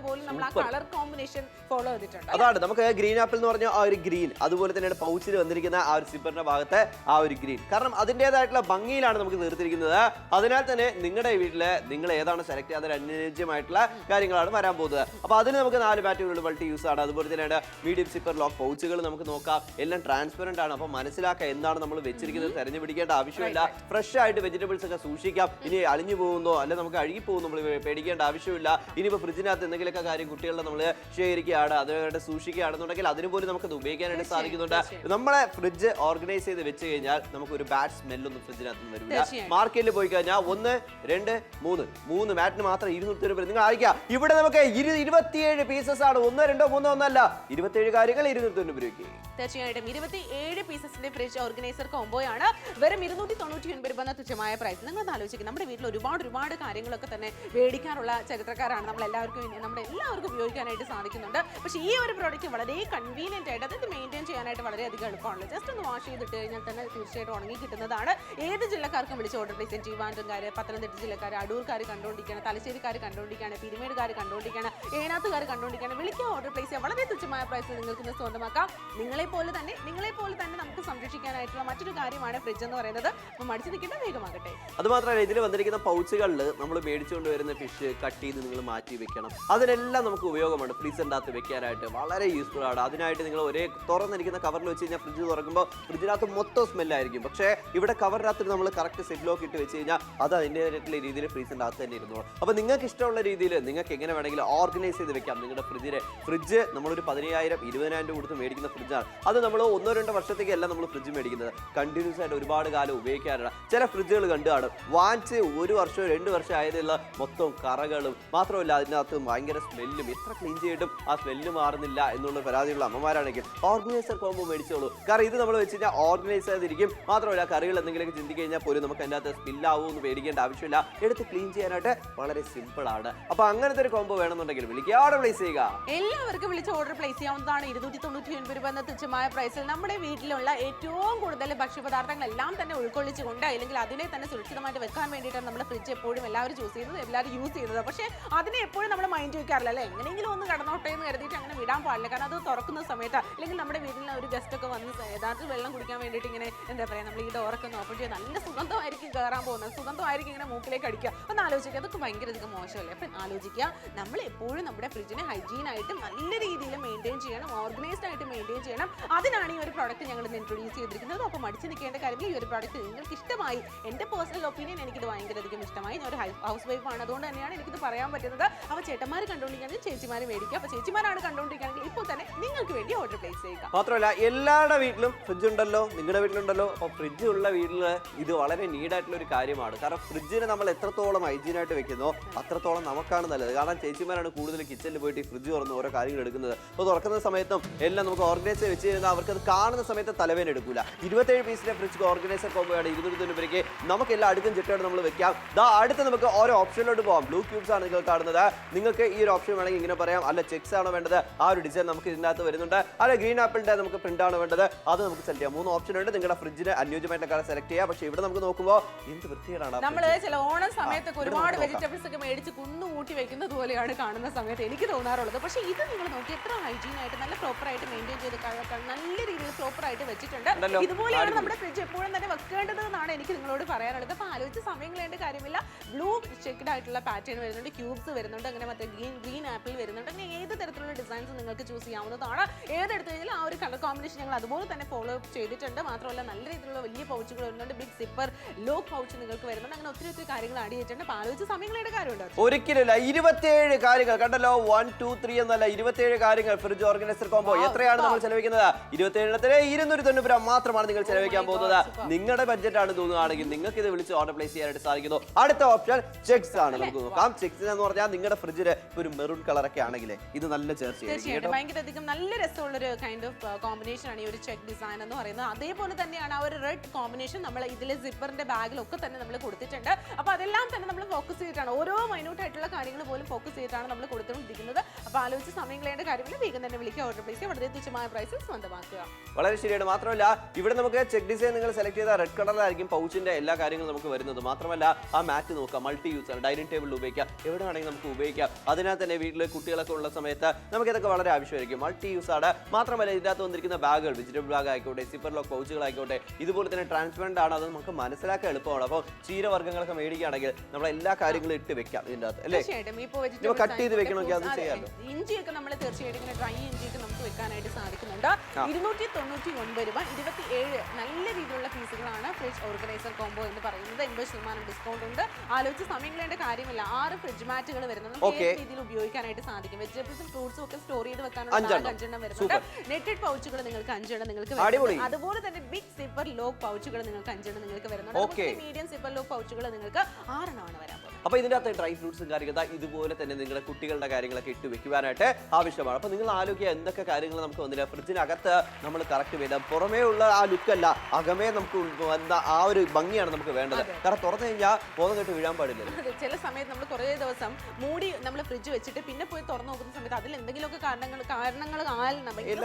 പോലും നമ്മൾ ആ കളർ കോമ്പിനേഷൻ ഫോളോ ചെയ്തിട്ടുണ്ട്. അതാണ് നമുക്ക് ഗ്രീൻ ആപ്പിൾ എന്ന് പറഞ്ഞ ആ ഒരു ഗ്രീൻ, അതുപോലെ തന്നെയാണ് പൗച്ചിൽ വന്നിരിക്കുന്ന ആ ഒരു സിപ്പറിന്റെ ഭാഗത്തെ ആ ഒരു ഗ്രീൻ. കാരണം അതിൻ്റെതായിട്ടുള്ള ഭംഗിയിലാണ് നമുക്ക് തീർത്തിരിക്കുന്നത്. അതിനാൽ തന്നെ നിങ്ങളുടെ വീട്ടില് നിങ്ങൾ ഏതാണ് സെലക്ട് ചെയ്യാൻ അനുയോജ്യമായിട്ടുള്ള കാര്യങ്ങളാണ് വരാൻ പോകുന്നത്. അപ്പൊ അതിന് നമുക്ക് 4 ബാറ്റുകളുടെ മൾട്ടി യൂസ് ആണ്. അതുപോലെ തന്നെയാണ് മീഡിയം സിപ്പർ ലോക്ക് പൗച്ചുകൾ നമുക്ക് നോക്കാം. എല്ലാം ട്രാൻസ്പെറന്റ് ആണ്. അപ്പൊ മനസ്സിലാക്കാം എന്താണ് നമ്മൾ വെച്ചിരിക്കുന്നത്. തെരഞ്ഞു പിടിക്കേണ്ട ആവശ്യമില്ല. ഫ്രഷ് ആയിട്ട് വെജിറ്റബിൾസ് ഒക്കെ സൂക്ഷിക്കാം. ഇനി അലിഞ്ഞു പോകുന്നോ അല്ലെ നമുക്ക് അഴുകി പോകുന്നു നമ്മൾ പേടിക്കേണ്ട ആവശ്യമില്ല. ഇനിയിപ്പോൾ ഫ്രിഡ്ജിനകത്ത് എന്തെങ്കിലുമൊക്കെ കാര്യം കുട്ടികളുടെ നമ്മൾ ശേഖരിക്കുകയാണ് അതുമായിട്ട് സൂക്ഷിക്കുകയാണെന്നുണ്ടെങ്കിൽ അതിന് പോലും നമുക്ക് ഉപയോഗിക്കാനായിട്ട് സാധിക്കുന്നുണ്ട്. നമ്മളെ ഫ്രിഡ്ജ് ഓർഗനൈസ് ചെയ്ത് വെച്ച് കഴിഞ്ഞാൽ നമുക്ക് ഒരു ബാഡ് സ്മെല്ലൊന്നും ഫ്രിഡ്ജിനകത്ത് വരില്ല. മാർക്കറ്റിൽ പോയി കഴിഞ്ഞാൽ 1 2 3 മാറ്റിന് മാത്രം 200 രൂപ. നിങ്ങൾ അയക്കാം. ഇവിടെ നമുക്ക് 27 പീസസ് ആണ്. 1 2 3 ഒന്നല്ല, 27 കാര്യങ്ങൾ 290 രൂപയ്ക്ക്. തീർച്ചയായിട്ടും 27 പീസസിന്റെ ഫ്രിഡ്ജ് ഓർഗനൈസർ കോംബോയാണ് വെറും 299 രൂപ എന്ന തുച്ഛമായ പ്രൈസ്. നിങ്ങൾ ആലോചിക്കുക, നമ്മുടെ വീട്ടിൽ ഒരുപാട് കാര്യങ്ങളൊക്കെ തന്നെ മേടിക്കാറുള്ള ചരിത്രക്കാരാണ് നമ്മൾ എല്ലാവർക്കും ഉപയോഗിക്കാനായിട്ട് സാധിക്കുന്നുണ്ട്. പക്ഷേ ഈ ഒരു പ്രോഡക്റ്റ് വളരെ കൺവീനിയന്റ് ആയിട്ട് അത് മെയിൻറ്റെയിൻ ചെയ്യാനായിട്ട് വളരെയധികം എളുപ്പമാണ്. ജസ്റ്റ് ഒന്ന് വാഷ് ചെയ്തിട്ട് കഴിഞ്ഞാൽ തന്നെ തീർച്ചയായിട്ടും ഉണങ്ങി കിട്ടുന്നതാണ്. ഏത് ജില്ലക്കാർക്കും വിളിച്ച് ഓർഡർ പ്ലേസ് ചെയ്യാൻ. ട്രിവാൻഡ്രംകാർ, പത്തനംതിട്ട ജില്ലക്കാർ, അടൂർക്കാർ കണ്ടുകൊണ്ടിരിക്കുകയാണ്, തലശ്ശേരിക്കാർ കണ്ടുകൊണ്ടിരിക്കുകയാണ്, പിരിമേടുകാർ കണ്ടുകൊണ്ടിരിക്കുകയാണ്, ഏനാത്തുകാർ കണ്ടുകൊണ്ടിരിക്കുകയാണ്. വിളിക്കുക, ഓർഡർ പ്ലേസ് ചെയ്യാൻ. വളരെ തുച്ഛമായ പ്രൈസിൽ നിങ്ങൾക്ക് ഇന്ന് സ്വന്തമാക്കാം. നിങ്ങളെ പോലെ തന്നെ നമുക്ക് സംരക്ഷിക്കാനായിട്ടുള്ള മറ്റൊരു കാര്യമാണ് ഫ്രിഡ്ജ് എന്ന് പറയുന്നത്. അപ്പോൾ മടിച്ചു നിൽക്കേണ്ട വേഗമാകട്ടെ. അതുമാത്രമല്ല ഇതിൽ വന്നിരിക്കുന്ന പൗച്ചുകളിൽ നമ്മൾ മേടിച്ചുകൊണ്ട് വരുന്ന ഫിഷ് കട്ട് ചെയ്ത് നിങ്ങൾ മാറ്റി വെക്കണം. അതിനെല്ലാം നമുക്ക് ഉപയോഗമാണ്. ഫ്രീസറിൻ്റെ അകത്ത് വെക്കാനായിട്ട് വളരെ യൂസ്ഫുൾ ആണ്. അതിനായിട്ട് നിങ്ങൾ ഒരേ തുറന്നിരിക്കുന്ന കവറിൽ വെച്ച് കഴിഞ്ഞാൽ ഫ്രിഡ്ജ് തുറക്കുമ്പോൾ ഫ്രിഡ്ജിനകത്ത് മൊത്തം സ്മെല്ലായിരിക്കും. പക്ഷേ ഇവിടെ കവറിനകത്ത് നമ്മൾ കറക്റ്റ് സിപ്പ് ലോക്ക് ഇട്ട് വെച്ച് കഴിഞ്ഞാൽ അത് അതിൻ്റെതായിട്ടുള്ള രീതിയിൽ ഫ്രീസറിൻ്റെ അകത്ത് തന്നെ ഇരുന്നോളും. അപ്പോൾ നിങ്ങൾക്ക് ഇഷ്ടമുള്ള രീതിയിൽ നിങ്ങൾക്ക് എങ്ങനെ വേണമെങ്കിലും ഓർഗനൈസ് ചെയ്ത് വെക്കാം നിങ്ങളുടെ ഫ്രിഡ്ജ്. നമ്മളൊരു 10,000 20,000 രൂപ കൊടുത്ത് മേടിക്കുന്ന ഫ്രിഡ്ജാണ്. അത് നമ്മൾ 1-2 വർഷത്തേക്കല്ല നമ്മൾ ഫ്രിഡ്ജ് മേടിക്കുന്നത്. കണ്ടിന്യൂസ് ആയിട്ട് ഒരുപാട് കാലം ഉപയോഗിക്കാറുള്ള ചില ഫ്രിഡ്ജുകൾ കണ്ടു കാണും. വാങ്ങിച്ച് 1 വർഷമോ 2 വർഷം ആയതുള്ള മൊത്തം കറകളും മാത്രമല്ല അതിനകത്ത് ഭയങ്കര സ്മെല്ലും. എത്ര ക്ലീൻ ചെയ്തിട്ടും ആ സ്മെല്ല് മാറുന്നില്ല എന്നുള്ള പരാതിയുള്ള വീട്ടിലുള്ള അമ്മമാരാണെങ്കിൽ ഓർഗനൈസർ കോംബോ മേടിച്ചോളൂ. കാരണം ഇത് നമ്മൾ വെച്ച് കഴിഞ്ഞാൽ ഓർഗനൈസ് ചെയ്തിരിക്കും. മാത്രമല്ല കറികൾ എന്തെങ്കിലുമൊക്കെ ചിന്തി കഴിഞ്ഞാൽ പോലും നമുക്ക് അതിൻ്റെ അകത്ത് സ്പില്ലാവൂ എന്ന് പേടിക്കേണ്ട ആവശ്യമില്ല. എടുത്ത് ക്ലീൻ ചെയ്യാനായിട്ട് വളരെ സിമ്പിൾ ആണ്. അപ്പൊ അങ്ങനത്തെ ഒരു കോംബോ വേണമെന്നുണ്ടെങ്കിൽ വിളിക്കുക, ഓർഡർ പ്ലേസ് ചെയ്യുക. എല്ലാവർക്കും വിളിച്ച് ഓർഡർ പ്ലേസ് ചെയ്യാവുന്നതാണ്. 299 രൂപ എന്ന തുച്ഛമായ പ്രൈസിൽ നമ്മുടെ വീട്ടിലുള്ള ഏറ്റവും കൂടുതൽ ഭക്ഷ്യപദാർത്ഥങ്ങളെല്ലാം തന്നെ ഉൾക്കൊള്ളിച്ചുകൊണ്ട് അല്ലെങ്കിൽ അതിനെ തന്നെ സുരക്ഷിതമായിട്ട് വെക്കാൻ വേണ്ടിയിട്ടാണ് നമ്മുടെ ഫ്രിഡ്ജ് എപ്പോഴും എല്ലാവരും ചൂസ് ചെയ്യുന്നത്, എല്ലാവരും യൂസ് ചെയ്യുന്നത്. പക്ഷേ അതിനെ എപ്പോഴും നമ്മൾ മൈൻഡ് വയ്ക്കാറില്ല അല്ലേ? എങ്ങനെയെങ്കിലും ഒന്ന് കടന്നോട്ടെ എന്ന് കരുതിയിട്ട് അങ്ങനെ വിടാൻ പാടില്ല. കാരണം അത് തുറക്കുന്ന സമയത്ത് അല്ലെങ്കിൽ നമ്മുടെ വീട്ടിൽ ഒരു ഗസ്റ്റ് ഒക്കെ വന്ന് യഥാർത്ഥ വെള്ളം കുടിക്കാൻ വേണ്ടിയിട്ട് ഇങ്ങനെ എന്താ പറയുക, നമ്മൾ ഈ ഡോറൊക്കെ ഒന്ന് ഓപ്പൺ ചെയ്ത് നല്ല സുഗന്ധമായിരിക്കും കയറാൻ പോകുന്നത്, സുഗന്ധമായിരിക്കും ഇങ്ങനെ മൂക്കിലേക്ക് അടിക്കുക. ഒന്ന് ആലോചിക്കുക, അതൊക്കെ ഭയങ്കര അധികം മോശമല്ലേ? അപ്പം ആലോചിക്കുക, നമ്മൾ എപ്പോഴും നമ്മുടെ ഫ്രിഡ്ജിനെ ഹൈജീനായിട്ട് നല്ല രീതിയിൽ മെയിൻറ്റെയിൻ ചെയ്യണം, ഓർഗനൈസ്ഡ് ആയിട്ട് മെയിൻറ്റെയിൻ ചെയ്യണം. അതിനാണ് ഈ ഒരു പ്രോഡക്റ്റ് ഞങ്ങൾ ഇന്ന് ഇൻട്രൊഡ്യൂസ് ചെയ്തിരിക്കുന്നത്. അപ്പോൾ മടിച്ച് നിൽക്കേണ്ട കാര്യമില്ല. ഈ ഒരു പ്രോഡക്റ്റ് നിങ്ങൾക്ക് ഇഷ്ടമായി. എൻ്റെ പേഴ്സണൽ ഒപ്പീനിയൻ എനിക്കിത് ഭയങ്കര അധികം ഇഷ്ടമായി. ഞാൻ ഒരു ഹൗസ് വൈഫ് ആണ്, അതുകൊണ്ട് തന്നെയാണ് എനിക്കിത് പറയാൻ പറ്റുന്നത്. അപ്പോൾ ചേട്ടന്മാർ കണ്ടുകൊണ്ടിരിക്കുകയാണെങ്കിൽ ചേച്ചിമാർ മേടിക്കുക. അപ്പോൾ ചേച്ചിമാരാണ് കണ്ടുകൊണ്ടിരിക്കുകയാണെങ്കിൽ ഇപ്പോൾ തന്നെ നിങ്ങൾക്ക് വേണ്ടി ഓർഡർ പ്ലേസ് ചെയ്യുക. മാത്രമല്ല എല്ലാവരുടെ വീട്ടിലും ഫ്രിഡ്ജ് ഉണ്ടല്ലോ, നിങ്ങളുടെ വീട്ടിലുണ്ടല്ലോ. അപ്പോൾ ഫ്രിഡ്ജ് ഉള്ള വീട്ടിൽ ഇത് വളരെ നീഡായിട്ടുള്ള ഒരു കാര്യമാണ്. കാരണം ഫ്രിഡ്ജിനെ നമ്മൾ എത്രത്തോളം ഹൈജീനായിട്ട് വെക്കുന്നോ അത്രത്തോളം നമുക്കാണ് നല്ലത്. കാരണം ചേച്ചിമാരാണ് കൂടുതൽ കിച്ചണിൽ പോയിട്ട് ഈ ഫ്രിഡ്ജ് തുറന്ന് ഓരോ കാര്യങ്ങൾ എടുക്കുന്നത്. അപ്പോൾ തുറക്കുന്ന സമയത്തും എല്ലാം നമുക്ക് ഓർഗനൈസ് വെച്ച് കഴിഞ്ഞാൽ അവർക്കത് കാണുന്ന സമയത്ത് തലവേന എടുക്കില്ല. 27 പീസിലെ ഫ്രിഡ്ജ് ഓർഗനൈസർ കോംബോയാണ് 290 രൂപയ്ക്ക്. നമുക്ക് എല്ലാ അടുക്കും ചിട്ടയോടെ നമ്മൾ വെക്കാം. അടുത്ത് നമുക്ക് ഓരോ ഓപ്ഷനിലോട്ട് പോകാം. ബ്ലൂ ക്യൂബ്സ് ആണ് നിങ്ങൾ കാണുന്നത്. നിങ്ങൾക്ക് ഈ ഒരു ഓപ്ഷൻ വേണമെങ്കിൽ ഇങ്ങനെ പറയാം, അല്ല ചെക്സ് ആണോ വേണ്ടത്, ആ ഒരു ഡിസൈൻ നമുക്ക് ഇതിനകത്ത് വരുന്നുണ്ട്. അല്ല ഗ്രീൻ ആപ്പിളിന്റെ നമുക്ക് പ്രിന്റ് ആണ് വേണ്ടത്, അത് നമുക്ക് സെലക്ട് ചെയ്യാം. 3 ഓപ്ഷൻ ഉണ്ട്. നിങ്ങളുടെ ഫ്രിഡ്ജിന് അനുയോജ്യമായിട്ട് കളർ സെലക്ട് ചെയ്യാം. പക്ഷേ ഇവിടെ നമുക്ക് നോക്കുമ്പോൾ എന്ത് വൃത്തിയാണ്. നമ്മൾ ചില ഓണം സമയത്തൊക്കെ ഒരുപാട് വെജിറ്റബിൾസ് ഒക്കെ മേടിച്ച് കുന്നുകൂട്ടി വെക്കുന്നത് പോലെയാണ് കാണുന്ന സമയത്ത് എനിക്ക് തോന്നാറുള്ളത്. പക്ഷേ ഇത് നിങ്ങൾ നോക്കി എത്ര ഹൈജീൻ ആയിട്ട് നല്ല പ്രോപ്പർ ആയിട്ട് മെയിൻറ്റെയിൻ ചെയ്ത് നല്ല രീതിയിൽ പ്രോപ്പർ ആയിട്ട് വെച്ചിട്ടുണ്ട്. ഇതുപോലെയാണ് നമ്മുടെ ഫ്രിഡ്ജ് എപ്പോഴും തന്നെ വെക്കേണ്ടത് എന്നാണ് എനിക്ക് നിങ്ങളോട് പറയാനുള്ളത്. അപ്പോൾ ആലോചിച്ച് സമയം കളയേണ്ട കാര്യമില്ല. ബ്ലൂ ചെക്ക്ഡ് ആയിട്ടുള്ള പാറ്റേൺ വരുന്നുണ്ട്, ക്യൂബ്സ് വരുന്നുണ്ട്, അങ്ങനെ മറ്റേ ഗ്രീൻ ആപ്പിൾ വരുന്നുണ്ട്. അങ്ങനെ ഏത് തരത്തിലുള്ള ഡിസൈൻസ് നിങ്ങൾക്ക് ചൂസ് ചെയ്യാവുന്നതാണ്. ഏതെടുത്ത് കഴിഞ്ഞാൽ ആ ഒരു കളർ കോമ്പിനേഷൻ ഞങ്ങൾ അതുപോലെ തന്നെ ഫോളോ അപ്പ് ചെയ്തിട്ടുണ്ട്. മാത്രമല്ല നല്ല രീതിയിലുള്ള വലിയ പൗച്ചുകൾ വരുന്നുണ്ട്, ബിഗ് സിപ്പർ ലോ പൗച്ച് നിങ്ങൾക്ക് വരുന്നുണ്ട്. അങ്ങനെ ഒത്തിരി കാര്യങ്ങൾ ആഡ് ചെയ്തിട്ടുണ്ട്. അപ്പോൾ ആലോചിച്ച് സമയങ്ങളുടെ കാര്യമുണ്ട്. ഒരിക്കലില്ല, 27 കാര്യങ്ങൾ കണ്ടല്ലോ. 1 2 3 എന്നല്ല, 27 കാര്യങ്ങൾ ഫ്രിഡ്ജ് ഓർഗനൈസർ കോംബോ. എത്രയാണ് നമ്മൾ ചെലവഴിക്കുന്നത്? 27 290 രൂപ മാത്രമാണ് നിങ്ങൾ ചെലവഴിക്കാൻ പോകുന്നത്. നിങ്ങളുടെ ബഡ്ജറ്റ് ആണ് തോന്നുകയാണെങ്കിൽ നിങ്ങൾക്ക് ഇത് വിളിച്ച് ഓർഡർ പ്ലേസ് ചെയ്യാനായിട്ട് സാധിക്കുന്നു. അടുത്ത ഓപ്ഷൻ ചെക്സ് ആണ്. നമുക്ക് നോക്കാം. ചെക്സ് എന്ന് പറഞ്ഞാൽ നിങ്ങളുടെ ഫ്രിഡ്ജിന് ഒരു മെറൂൺ കളർ ഒക്കെ ആണെങ്കിൽ ഇത് നല്ല തീർച്ചയായിട്ടും ഭയങ്കര അധികം നല്ല രസമുള്ള ഒരു കൈൻഡ് ഓഫ് കോമ്പിനേഷൻ ആണ് ഈ ഒരു ചെക്ക് ഡിസൈൻ എന്ന് പറയുന്നത്. അതേപോലെ തന്നെയാണ് ആ ഒരു റെഡ് കോമ്പിനേഷൻ നമ്മൾ ഇതിലെ സിപ്പറിന്റെ ബാഗിലൊക്കെ തന്നെ നമ്മൾ കൊടുത്തിട്ടുണ്ട്. അപ്പോൾ അതെല്ലാം തന്നെ നമ്മൾ ഫോക്കസ് ചെയ്തിട്ടാണ്, ഓരോ മൈന്യൂട്ട് ആയിട്ടുള്ള കാര്യങ്ങൾ പോലും ഫോക്കസ് ചെയ്തിട്ടാണ് നമ്മൾ കൊടുത്തുകൊണ്ടിരിക്കുന്നത്. അപ്പോൾ ആലോചിച്ച് സമയം കളയേണ്ട കാര്യമില്ല. വേഗം തന്നെ വിളിക്കുക, ഓർഡർ പ്ലേസ് വളരെ തുച്ഛമായ പ്രൈസിൽ സ്വന്തമാക്കുക. വളരെ ശരിയാണ്. മാത്രമല്ല ഇവിടെ നമുക്ക് ചെക്ക് ഡിസൈൻ നിങ്ങൾ സെലക്ട് ചെയ്ത റെഡ് കളറിലായിരിക്കും പൗച്ചിന്റെ എല്ലാ കാര്യങ്ങളും നമുക്ക് വരുന്നത്. മാത്രമല്ല ആ മാറ്റ് നോക്കാം, മൾട്ടി യൂസ് ആണ്. ഡൈനിങ് ടേബിളിൽ ഉപയോഗിക്കാം, എവിടെ വേണമെങ്കിൽ നമുക്ക് ഉപയോഗിക്കാം. അതിനാൽ തന്നെ വീട്ടിൽ കുട്ടികളൊക്കെ ഉള്ള സമയത്ത് നമുക്ക് ഇതൊക്കെ വളരെ ആവശ്യമായിരിക്കും. മൾട്ടി യൂസ് ആണ്. മാത്രമല്ല ഇതിനകത്ത് വന്നിരിക്കുന്ന ബാഗുകൾ, വെജിറ്റബിൾ ബാഗ് ആയിക്കോട്ടെ, സിപ്പർ ലോക്ക് പൗച്ചുകളായിക്കോട്ടെ, ഇതുപോലെ തന്നെ ട്രാൻസ്പെറന്റ് ആണ്. അത് നമുക്ക് മനസ്സിലാക്കാൻ എളുപ്പമാണ്. അപ്പോൾ ചീരവർഗ്ഗങ്ങളൊക്കെ മേടിക്കുകയാണെങ്കിൽ നമ്മൾ എല്ലാ കാര്യങ്ങളും ഇട്ട് വെക്കാം ഇതിൻ്റെ അകത്ത് അല്ലേ? കട്ട് ചെയ്ത് വെക്കണമെങ്കിൽ അത് ചെയ്യാമല്ലോ. ഇഞ്ചിയൊക്കെ നമ്മൾ തീർച്ചയായിട്ടും ഇങ്ങനെ ഡ്രൈ ഇഞ്ചിയൊക്കെ നമുക്ക് വെക്കാനായിട്ട് സാധിക്കുന്നുണ്ട്. 299 രൂപ 27 നല്ല രീതിയിലുള്ള പീസുകളാണ് ഫ്രിഡ്ജ് ഓർഗനൈസർ കോംബോ എന്ന് പറയുന്നത്. 80% ഡിസ്കൗണ്ട് ഉണ്ട്. ആലോചിച്ച് സമയം കളയേണ്ട കാര്യമില്ല. 6 ഫ്രിഡ്ജ് മാറ്റുകൾ വരുന്നത് നമുക്ക് ഏത് രീതിയിൽ ഉപയോഗിക്കാനായിട്ട് സാധിക്കും. വെജിറ്റബിൾസും ഫ്രൂട്ട്സും ഒക്കെ സ്റ്റോർ ചെയ്ത് വെക്കാനുള്ള 5 എണ്ണം വരുന്നുണ്ട്. നെറ്റഡ് പൗച്ചുകൾ നിങ്ങൾക്ക് 5 എണ്ണം നിങ്ങൾക്ക് വരുന്നുണ്ട്. അതുപോലെ തന്നെ ബിഗ് സിപ്പർ ലോക്ക് പൗച്ചുകൾ നിങ്ങൾക്ക് 5 എണ്ണം നിങ്ങൾക്ക് വരുന്നുണ്ട്. മീഡിയം സിപ്പർ ലോക്ക് പൗച്ചുകൾ നിങ്ങൾക്ക് 6 എണ്ണമാണ് വരാൻ പോകുന്നത്. അപ്പോൾ ഇതിൻ്റെ അകത്ത് ഡ്രൈ ഫ്രൂട്ട്സും കാര്യങ്ങൾ ഇതുപോലെ തന്നെ നിങ്ങളുടെ കുട്ടികളുടെ കാര്യങ്ങളൊക്കെ ഇട്ട് വെക്കുവാനായിട്ട് ആവശ്യമാണ്. അപ്പോൾ നിങ്ങൾ ആലോചിക്കുക എന്തൊക്കെ കാര്യങ്ങൾ നമുക്ക് വന്നില്ല. ഫ്രിഡ്ജിനകത്ത് നമ്മൾ കറക്റ്റ് ചെയ്താൽ പുറമേ ഉള്ള ആ ലുക്കല്ല, അകമേ നമുക്ക് വന്ന ആ ഒരു ഭംഗിയാണ് നമുക്ക് വേണ്ടത്. കാരണം തുറന്നു കഴിഞ്ഞാൽ ബോധം കെട്ട് വീഴാൻ പാടില്ല. ചില സമയത്ത് നമ്മൾ കുറേ ദിവസം മൂടി നമ്മൾ ഫ്രിഡ്ജ് വെച്ചിട്ട് പിന്നെ പോയി തുറന്നു നോക്കുന്ന സമയത്ത് അതിൽ എന്തെങ്കിലുമൊക്കെ കാരണങ്ങൾ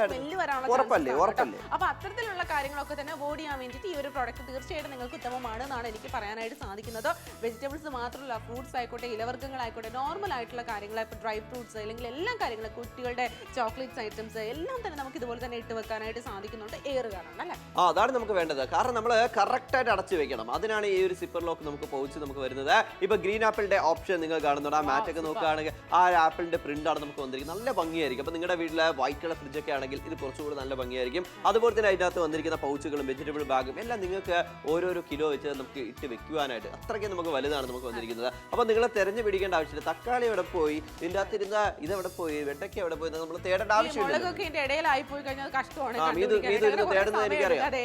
സ്മെല്ല് വരാനുള്ള. അപ്പൊ അത്തരത്തിലുള്ള കാര്യങ്ങളൊക്കെ തന്നെ അവോയ്ഡ് ചെയ്യാൻ വേണ്ടിയിട്ട് ഈ ഒരു പ്രോഡക്റ്റ് തീർച്ചയായിട്ടും നിങ്ങൾക്ക് ഉത്തമമാണ് എന്നാണ് എനിക്ക് പറയാനായിട്ട് സാധിക്കുന്നത്. വെജിറ്റബിൾസ് മാത്രമല്ല, ഫ്രൂട്ട്സ് ആയിക്കോട്ടെ, ഇലവർഗ്ഗങ്ങളായിക്കോട്ടെ, നോർമൽ ആയിട്ടുള്ള കാര്യങ്ങൾ, ഇപ്പോൾ ഡ്രൈ ഫ്രൂട്ട്സ് അല്ലെങ്കിൽ എല്ലാ കാര്യങ്ങളും, കുട്ടികളുടെ ചോക്ലേറ്റ്സ് ഐറ്റംസ് എല്ലാം തന്നെ നമുക്ക് ഇതുപോലെ തന്നെ ഇട്ട് വെക്കാനായിട്ട് സാധിക്കുന്നുണ്ട്. എയർ കാരണം അല്ലേ? അതാണ് നമുക്ക് വേണ്ടത്. കാരണം നമ്മൾ കറക്റ്റ് ആയിട്ട് അടച്ചു വെക്കണം. അതിനാണ് ഈ ഒരു സിപ്പർ ലോക്ക് നമുക്ക് പൗച്ച് നമുക്ക് വരുന്നത്. ഇപ്പൊ ഗ്രീൻ ആപ്പിളിന്റെ ഓപ്ഷൻ നിങ്ങൾ കാണുന്നുണ്ട്. ആ മാറ്റ് ഒക്കെ നോക്കുകയാണെങ്കിൽ ആ ആപ്പിളിന്റെ പ്രിന്റ് ആണ് നമുക്ക് വന്നിരിക്കുന്നത്. നല്ല ഭംഗിയായിരിക്കും. അപ്പൊ നിങ്ങളുടെ വീട്ടിലെ വൈറ്റ് കളർ ഫ്രിഡ്ജ് ഒക്കെ ആണെങ്കിൽ ഇത് കുറച്ചുകൂടി നല്ല ഭംഗിയായിരിക്കും. അതുപോലെ തന്നെ അതിനകത്ത് വന്നിരിക്കുന്ന പൗച്ചുകളും വെജിറ്റബിൾ ബാഗും എല്ലാം നിങ്ങൾക്ക് ഓരോരോ കിലോ വെച്ച് നമുക്ക് ഇട്ട് വെക്കുവാനായിട്ട് അത്രയ്ക്ക് നമുക്ക് വലുതാണ് നമുക്ക് വന്നിരിക്കുന്നത്. അപ്പോൾ നിങ്ങൾ തെരഞ്ഞു പിടിക്കേണ്ട ആവശ്യമില്ല. തക്കാളി എവിടെ പോയി, ഇതിൻ്റെ അകത്തിരുന്ന ഇതെവിടെ പോയി, വെണ്ടയ്ക്ക എവിടെ പോയി, നമ്മൾ തേടേണ്ട ആവശ്യമില്ല. മുളകൊക്കെ ഇതിന്റെ ഇടയിലായി പോയി കഴിഞ്ഞാൽ കഷ്ടമാണ്.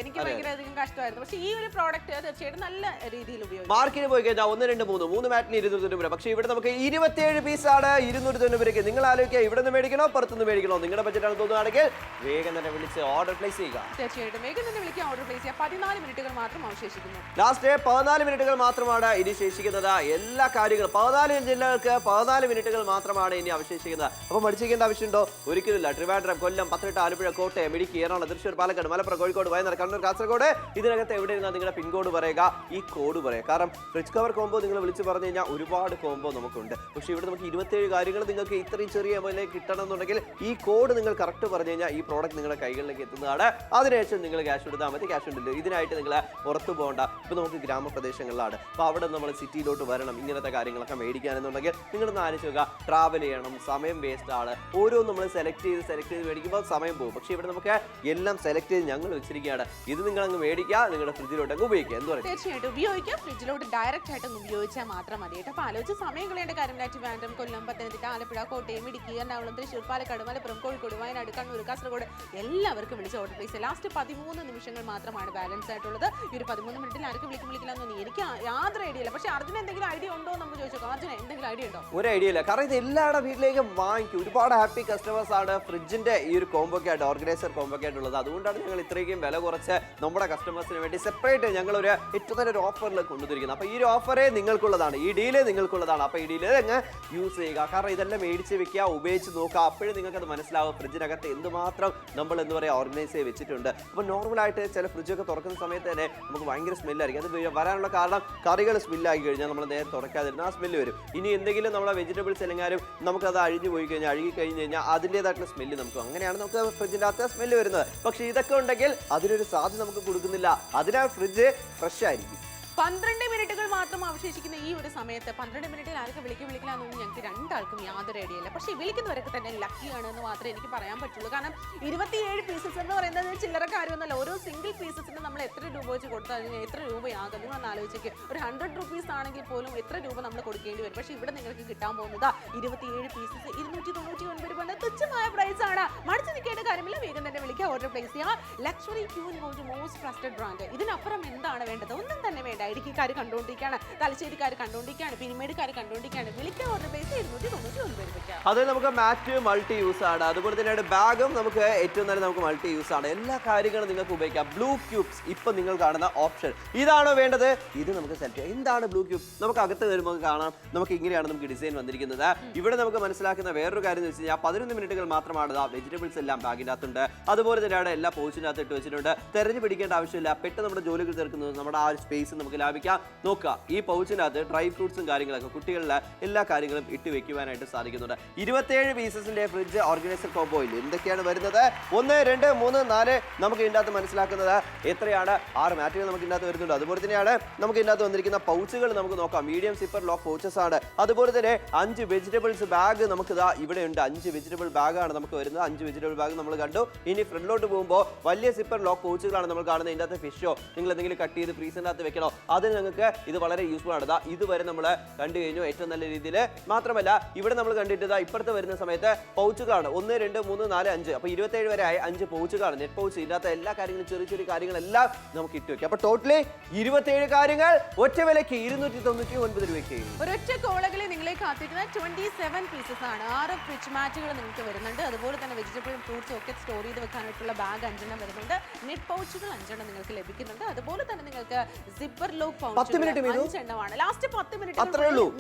എനിക്ക് ഭയങ്കര അധികം കഷ്ടമായിരുന്നു. പക്ഷേ ഈ ഒരു പ്രോഡക്റ്റ് തീർച്ചയായിട്ടും നല്ല രീതിയിൽ ഉപയോഗിക്കും. മാർക്കറ്റിൽ പോയി കഴിഞ്ഞാൽ 1, 2, 3 മാറ്റിന് 290 രൂപ. പക്ഷേ ഇവിടെ നമുക്ക് 27 പീസാണ് 290 രൂപയ്ക്ക്. നിങ്ങൾ ആലോചിക്കുക, ഇവിടെ നിന്ന് മേടിക്കണോ പുറത്തുനിന്ന് മേടിക്കണോ? നിങ്ങളുടെ ബഡ്ജറ്റാണ് തോന്നുകയാണെങ്കിൽ വേഗം തന്നെ വിളിച്ച് ഓർഡർ പ്ലേസ് ചെയ്യുക. തീർച്ചയായിട്ടും വേഗം തന്നെ വിളിക്കുക, ഓർഡർ പ്ലേസ് ചെയ്യുക. 14 മിനിറ്റുകൾ മാത്രം അവശേഷിക്കുന്നു. ലാസ്റ്റ് 14 മിനിറ്റുകൾ മാത്രമാണ് ഇനി ശേഷിക്കുന്നത്. എല്ലാ കാര്യങ്ങളും 14 ജില്ലകൾക്ക് 14 മിനിറ്റുകൾ മാത്രമാണ് ഇനി അവശേഷിക്കുന്നത്. അപ്പോൾ മടിച്ചിരിക്കേണ്ട ആവശ്യമുണ്ടോ? ഒരിക്കലില്ല. ട്രിവാൻഡ്രം, കൊല്ലം, പത്തനംതിട്ട, ആലപ്പുഴ, കോട്ടയം, ഇടുക്കി, എറണാകുളം, തൃശ്ശൂർ, പാലക്കാട്, മലപ്പുറം, കോഴിക്കോട്, വയനാട്, കണ്ണൂർ, കാസർഗോഡ്, ഇതിനകത്ത് എവിടെ ഇരുന്നാൽ നിങ്ങളുടെ പിൻകോഡ് പറയുക, ഈ കോഡ് പറയുക. കാരണം ഫ്രിഡ്ജ് കവർ കോംബോ നിങ്ങൾ വിളിച്ച് പറഞ്ഞു കഴിഞ്ഞാൽ ഒരുപാട് കോംബോ നമുക്കുണ്ട്. പക്ഷേ ഇവിടെ നമുക്ക് 27 കാര്യങ്ങൾ നിങ്ങൾക്ക് ഇത്രയും ചെറിയ എമൗണ്ടിലേക്ക് കിട്ടണം എന്നുണ്ടെങ്കിൽ ഈ കോഡ് നിങ്ങൾ കറക്റ്റ് പറഞ്ഞു കഴിഞ്ഞാൽ ഈ പ്രോഡക്റ്റ് നിങ്ങളുടെ കൈകളിലേക്ക് എത്തുന്നതാണ്. അതിനുശേഷം നിങ്ങൾ ക്യാഷ് എടുത്താൽ മതി. ക്യാഷ് ഉണ്ടല്ലോ, ഇതിനായിട്ട് നിങ്ങൾ പുറത്തു പോകണ്ട. ഇപ്പോൾ നമുക്ക് ഗ്രാമപ്രദേശങ്ങളിലാണ്, അപ്പോൾ അവിടെ നമ്മൾ സിറ്റിയിലോട്ട് വരണം ഇങ്ങനത്തെ കാര്യങ്ങളൊക്കെ മേടിക്കാനെന്നുണ്ടെങ്കിൽ നിങ്ങളൊന്ന് ആലോചിക്കുക. ട്രാവൽ ചെയ്യണം, സമയം വേസ്റ്റ് ആണ്. ഓരോ നമ്മൾ സെലക്ട് ചെയ്ത് മേടിക്കുമ്പോൾ സമയം പോകും. പക്ഷേ ഇവിടെ നമുക്ക് എല്ലാം സെലക്ട് ചെയ്ത് ഞങ്ങൾ വെച്ചിരിക്കുകയാണ്. ഇത് നിങ്ങൾ അങ്ങ് മേടിക്കുക, നിങ്ങളുടെ ഫ്രിഡ്ജിലോട്ടൊക്കെ ഉപയോഗിക്കുക. എന്ത് പറയും? തീർച്ചയായിട്ടും ഉപയോഗിക്കുക. ഫ്രിഡ്ജിലോട്ട് ഡയറക്റ്റ് ആയിട്ട് ഉപയോഗിച്ചാൽ മാത്രം മതി കേട്ടോ. അപ്പോൾ ആലോചിച്ച് സമയം കളയേണ്ട കാര്യം. ട്രിവാൻഡ്രം, കൊല്ലം, പത്തനംതിട്ട, ആലപ്പുഴ, കോട്ടയം, ഇടുക്കി, എറണാകുളം, തൃശ്ശൂർ, പാലക്കാട്, മലപ്പുറം, കോഴിക്കോട്, വയനാട്, കണ്ണൂർ, കാസർഗോഡ് എല്ലാവർക്കും വിളിച്ച് ഓർഡർ പ്ലേസ്. ലാസ്റ്റ് 13 നിമിഷങ്ങൾ മാത്രമാണ് ബാലൻസ് ആയിട്ടുള്ളത്. ഈ ഒരു 13 മിനിറ്റിൽ ആർക്കും വിളിക്കില്ല എന്നൊന്നും എനിക്ക് യാതൊരു ഐഡിയ ഇല്ല. പക്ഷേ അർജുന എന്തെങ്കിലും ഐഡിയ ഉണ്ടോ എന്ന് നമ്മൾ ചോദിച്ചോ. അർജുന എന്തെങ്കിലും ഐഡിയ ഉണ്ടോ? ഒരു ഐഡിയ ഇല്ല. കാരണം ഇത് എല്ലാവരുടെ വീട്ടിലേക്കും വാങ്ങിക്കും. ഒരുപാട് ഹാപ്പി കസ്റ്റമേഴ്സ് ആണ് ഫ്രിഡ്ജിന്റെ ഈ ഒരു കോംബോക്കെ ആയിട്ട്, ഓർഗനൈസർ കോംബോക്കെ ആയിട്ടുള്ളത്. അതുകൊണ്ടാണ് ഞങ്ങൾ ഇത്രയും വില കുറച്ച് നമ്മുടെ കസ്റ്റമേഴ്സിന് വേണ്ടി സെപ്പറേറ്റ് ഞങ്ങൾ ഒരു ഏറ്റവും നല്ലൊരു ഓഫറിൽ കൊണ്ടുവന്നിരിക്കുന്നത്. അപ്പോൾ ഈ ഒരു ഓഫറേ നിങ്ങൾക്കുള്ളതാണ്, ഈ ഡീല് നിങ്ങൾക്കുള്ളതാണ്. അപ്പോൾ ഈ ഡീല് അങ്ങ് യൂസ് ചെയ്യുക. കാരണം ഇതെല്ലാം മേടിച്ച് വെക്കുക, ഉപയോഗിച്ച് നോക്കുക. അപ്പോഴും നിങ്ങൾക്കത് മനസ്സിലാവും ഫ്രിഡ്ജിനകത്ത് എന്തുമാത്രം നമ്മൾ എന്താ പറയുക ഓർഗനൈസ് ചെയ്ത് വെച്ചിട്ടുണ്ട്. അപ്പോൾ നോർമലായിട്ട് ചില ഫ്രിഡ്ജൊക്കെ തുറക്കുന്ന സമയത്ത് തന്നെ നമുക്ക് ഭയങ്കര സ്മെല്ലായിരിക്കും. അത് വരാനുള്ള കാരണം കറികൾ സ്മെല്ലാക്കി കഴിഞ്ഞാൽ നമ്മൾ നേരെ തുറക്കാതിരുന്ന ആ സ്മെല്ല് വരും. ഇനി എന്തെങ്കിലും നമ്മളെ വെജിറ്റബിൾസ് എല്ലെങ്കിലും നമുക്കത് അഴിഞ്ഞു പോയി കഴിഞ്ഞാൽ, അഴുകി കഴിഞ്ഞ് കഴിഞ്ഞാൽ അതിൻ്റേതായിട്ടുള്ള സ്മെല്ല് നമുക്ക്, അങ്ങനെയാണ് നമുക്ക് ഫ്രിഡ്ജിൻ്റെ അകത്ത് സ്മെല്ല് വരുന്നത്. പക്ഷേ ഇതൊക്കെ ഉണ്ടെങ്കിൽ അതിനൊരു സാധ്യത നമുക്ക് കൊടുക്കുന്നില്ല. അതിനാൽ ഫ്രിഡ്ജ് ഫ്രഷ് ആയിരിക്കും. 12 മിനിറ്റുകൾ മാത്രം അവശേഷിക്കുന്ന ഈ ഒരു സമയത്ത് 12 മിനിറ്റിൽ ആർക്ക് വിളിക്കില്ല എന്നൊന്നും ഞങ്ങൾക്ക് രണ്ടാൾക്കും യാതൊരു ഐഡിയ ഇല്ല. പക്ഷേ വിളിക്കുന്നവരൊക്കെ തന്നെ ലക്കിയാണ് എന്ന് മാത്രമേ എനിക്ക് പറയാൻ പറ്റുള്ളൂ. കാരണം 27 പീസസ് എന്ന് പറയുന്നത് ചില്ലറ കാര്യമൊന്നുമല്ല. ഓരോ സിംഗിൾ പീസസിന് നമ്മൾ എത്ര രൂപ വെച്ച് കൊടുത്താൽ എത്ര രൂപയാകും നിങ്ങളൊന്ന് ആലോചിക്കുക. ഒരു 100 റുപ്പീസ് ആണെങ്കിൽ പോലും എത്ര രൂപ നമ്മൾ കൊടുക്കേണ്ടി വരും. പക്ഷേ ഇവിടെ നിങ്ങൾക്ക് കിട്ടാൻ പോകുന്നത് 27 പീസസ് 299 രൂപ. തുച്ഛമായ പ്രൈസ് ആണ്. മടിച്ചു നിൽക്കേണ്ട കാര്യമില്ല. വേഗം തന്നെ വിളിക്കുക, ഓർഡർ പ്ലേസ് ചെയ്യുക. Luxury queen most trusted brand. ഇതിനപ്പുറം എന്താണ് വേണ്ടത്? ഒന്നും തന്നെ വേണ്ട. ഇടുക്കിക്കാർ കണ്ടുകൊണ്ടിരിക്കുകയാണ്, തലശ്ശേരിക്കാർ കണ്ടുകൊണ്ടിരിക്കുകയാണ്, പിരിമേടുകാർ കണ്ടുകൊണ്ടിരിക്കുകയാണ്. വിളിക്കുക, ഓർഡർ പ്ലേസ് 299 രൂപയ്ക്ക്. അത് നമുക്ക് മാറ്റ് മൾട്ടി യൂസ് ആണ്. അതുപോലെ തന്നെയാണ് ബാഗും നമുക്ക് ഏറ്റവും നല്ല നമുക്ക് മൾട്ടി യൂസ് ആണ്. എല്ലാ കാര്യങ്ങളും നിങ്ങൾക്ക് ഉപയോഗിക്കാം. ബ്ലൂ ക്യൂബ്സ് ഇപ്പം നിങ്ങൾ കാണുന്ന ഓപ്ഷൻ ഇതാണോ വേണ്ടത്? ഇത് നമുക്ക് സെലക്ട് ചെയ്യാം. എന്താണ് ബ്ലൂ ക്യൂബ്? നമുക്ക് അകത്ത് വരുമ്പോൾ കാണാം നമുക്ക് ഇങ്ങനെയാണ് നമുക്ക് ഡിസൈൻ വന്നിരിക്കുന്നത്. ഇവിടെ നമുക്ക് മനസ്സിലാക്കുന്ന വേറൊരു കാര്യം എന്ന് വെച്ച് കഴിഞ്ഞാൽ 11 മിനിറ്റുകൾ മാത്രമാണ് വെജിറ്റബിൾസ് എല്ലാം ബാഗിൻ്റെ അകത്തുണ്ട്. അതുപോലെ തന്നെയാണ് എല്ലാ പോച്ചിൻ്റെ അകത്ത് ഇട്ട് വെച്ചിട്ടുണ്ട്. തെരഞ്ഞു പിടിക്കേണ്ട ആവശ്യമില്ല. പെട്ടെന്ന് നമ്മുടെ ജോലികൾ തീർക്കുന്നത് നമ്മുടെ ആ സ്പേസ് നമുക്ക് ലാഭിക്കാം. നോക്കുക, ഈ പൗച്ചിനകത്ത് ഡ്രൈ ഫ്രൂട്ട്സും കാര്യങ്ങളൊക്കെ കുട്ടികളുടെ എല്ലാ കാര്യങ്ങളും ഇട്ട് വെക്കുവാനായിട്ട് സാധിക്കുന്നുണ്ട്. 27 പീസസിന്റെ ഫ്രിഡ്ജ് ഓർഗനൈസർ കോംബോയിൽ എന്തൊക്കെയാണ് വരുന്നത്? 1, 2, 3, 4 നമുക്ക് ഇതിൻ്റെ അകത്ത് മനസ്സിലാക്കുന്നത് എത്രയാണ്? 6 മാറ്റുകൾ നമുക്ക് ഇതിൻ്റെ അകത്ത് വരുന്നുണ്ട്. അതുപോലെ തന്നെയാണ് നമുക്ക് ഇതിൻ്റെ അകത്ത് വന്നിരിക്കുന്ന പൗച്ചുകൾ നമുക്ക് നോക്കാം. മീഡിയം സിപ്പർ ലോക്ക് പൗച്ചസ് ആണ്. അതുപോലെ തന്നെ 5 വെജിറ്റബിൾസ് ബാഗ് നമുക്ക് ഇതാ ഇവിടെ ഉണ്ട്. 5 വെജിറ്റബിൾ ബാഗാണ് നമുക്ക് വരുന്നത്. 5 വെജിറ്റബിൾ ബാഗ് നമ്മൾ കണ്ടു. ഇനി ഫ്രണ്ടിലോട്ട് പോകുമ്പോൾ വലിയ സിപ്പർ ലോക്ക് പൗച്ചുകളാണ് നമ്മൾ കാണുന്നത്. ഇതിൻ്റെ അകത്ത് ഫിഷോ നിങ്ങൾ എന്തെങ്കിലും കട്ട് ചെയ്ത് ഫ്രീസറിൻ്റെ അകത്ത് വെക്കണോ, അതിന് നിങ്ങൾക്ക് ഇത് വളരെ യൂസ്ഫുൾ ആണ്. ഇതുവരെ നമ്മൾ കണ്ടു കഴിഞ്ഞു ഏറ്റവും നല്ല രീതിയിൽ. മാത്രമല്ല ഇവിടെ നമ്മൾ കണ്ടിട്ട് ഇപ്പുറത്ത് വരുന്ന സമയത്ത് പൗച്ചുകളാണ് 1, 2, 3, 4, 5. അപ്പോൾ 27 വരെ ആയി 5 പൗച്ചുകളാണ്. നെറ്റ് പൗച്ച് ഇല്ലാത്ത എല്ലാ കാര്യങ്ങളും ചെറിയ ചെറിയ കാര്യങ്ങളെല്ലാം നമുക്ക് ഇട്ട് വെക്കാം. അപ്പോൾ ടോട്ടലി 27 കാര്യങ്ങൾ ഒറ്റ വിലയ്ക്ക് 299 രൂപയ്ക്ക്. ഒരൊറ്റ കോളകളിൽ നിങ്ങളെ കാത്തിരിക്കുന്ന 27 പീസസ് ആണ്. 6 ഫ്രിഡ്ജ് മാറ്റുകൾ നിങ്ങൾക്ക് വരുന്നുണ്ട്. അതുപോലെ തന്നെ വെജിറ്റബിൾ ഫ്രൂട്ട്സ് ഒക്കെ സ്റ്റോർ ചെയ്ത് വെക്കാനായിട്ടുള്ള ബാഗ് 5 വരുന്നുണ്ട്. നെറ്റ് പൗച്ചുകൾ 5 നിങ്ങൾക്ക് ലഭിക്കുന്നുണ്ട്. അതുപോലെ തന്നെ നിങ്ങൾക്ക് സിപ്പർ ലോക്ക് പൗച്ചുകൾ 5 last 10 minute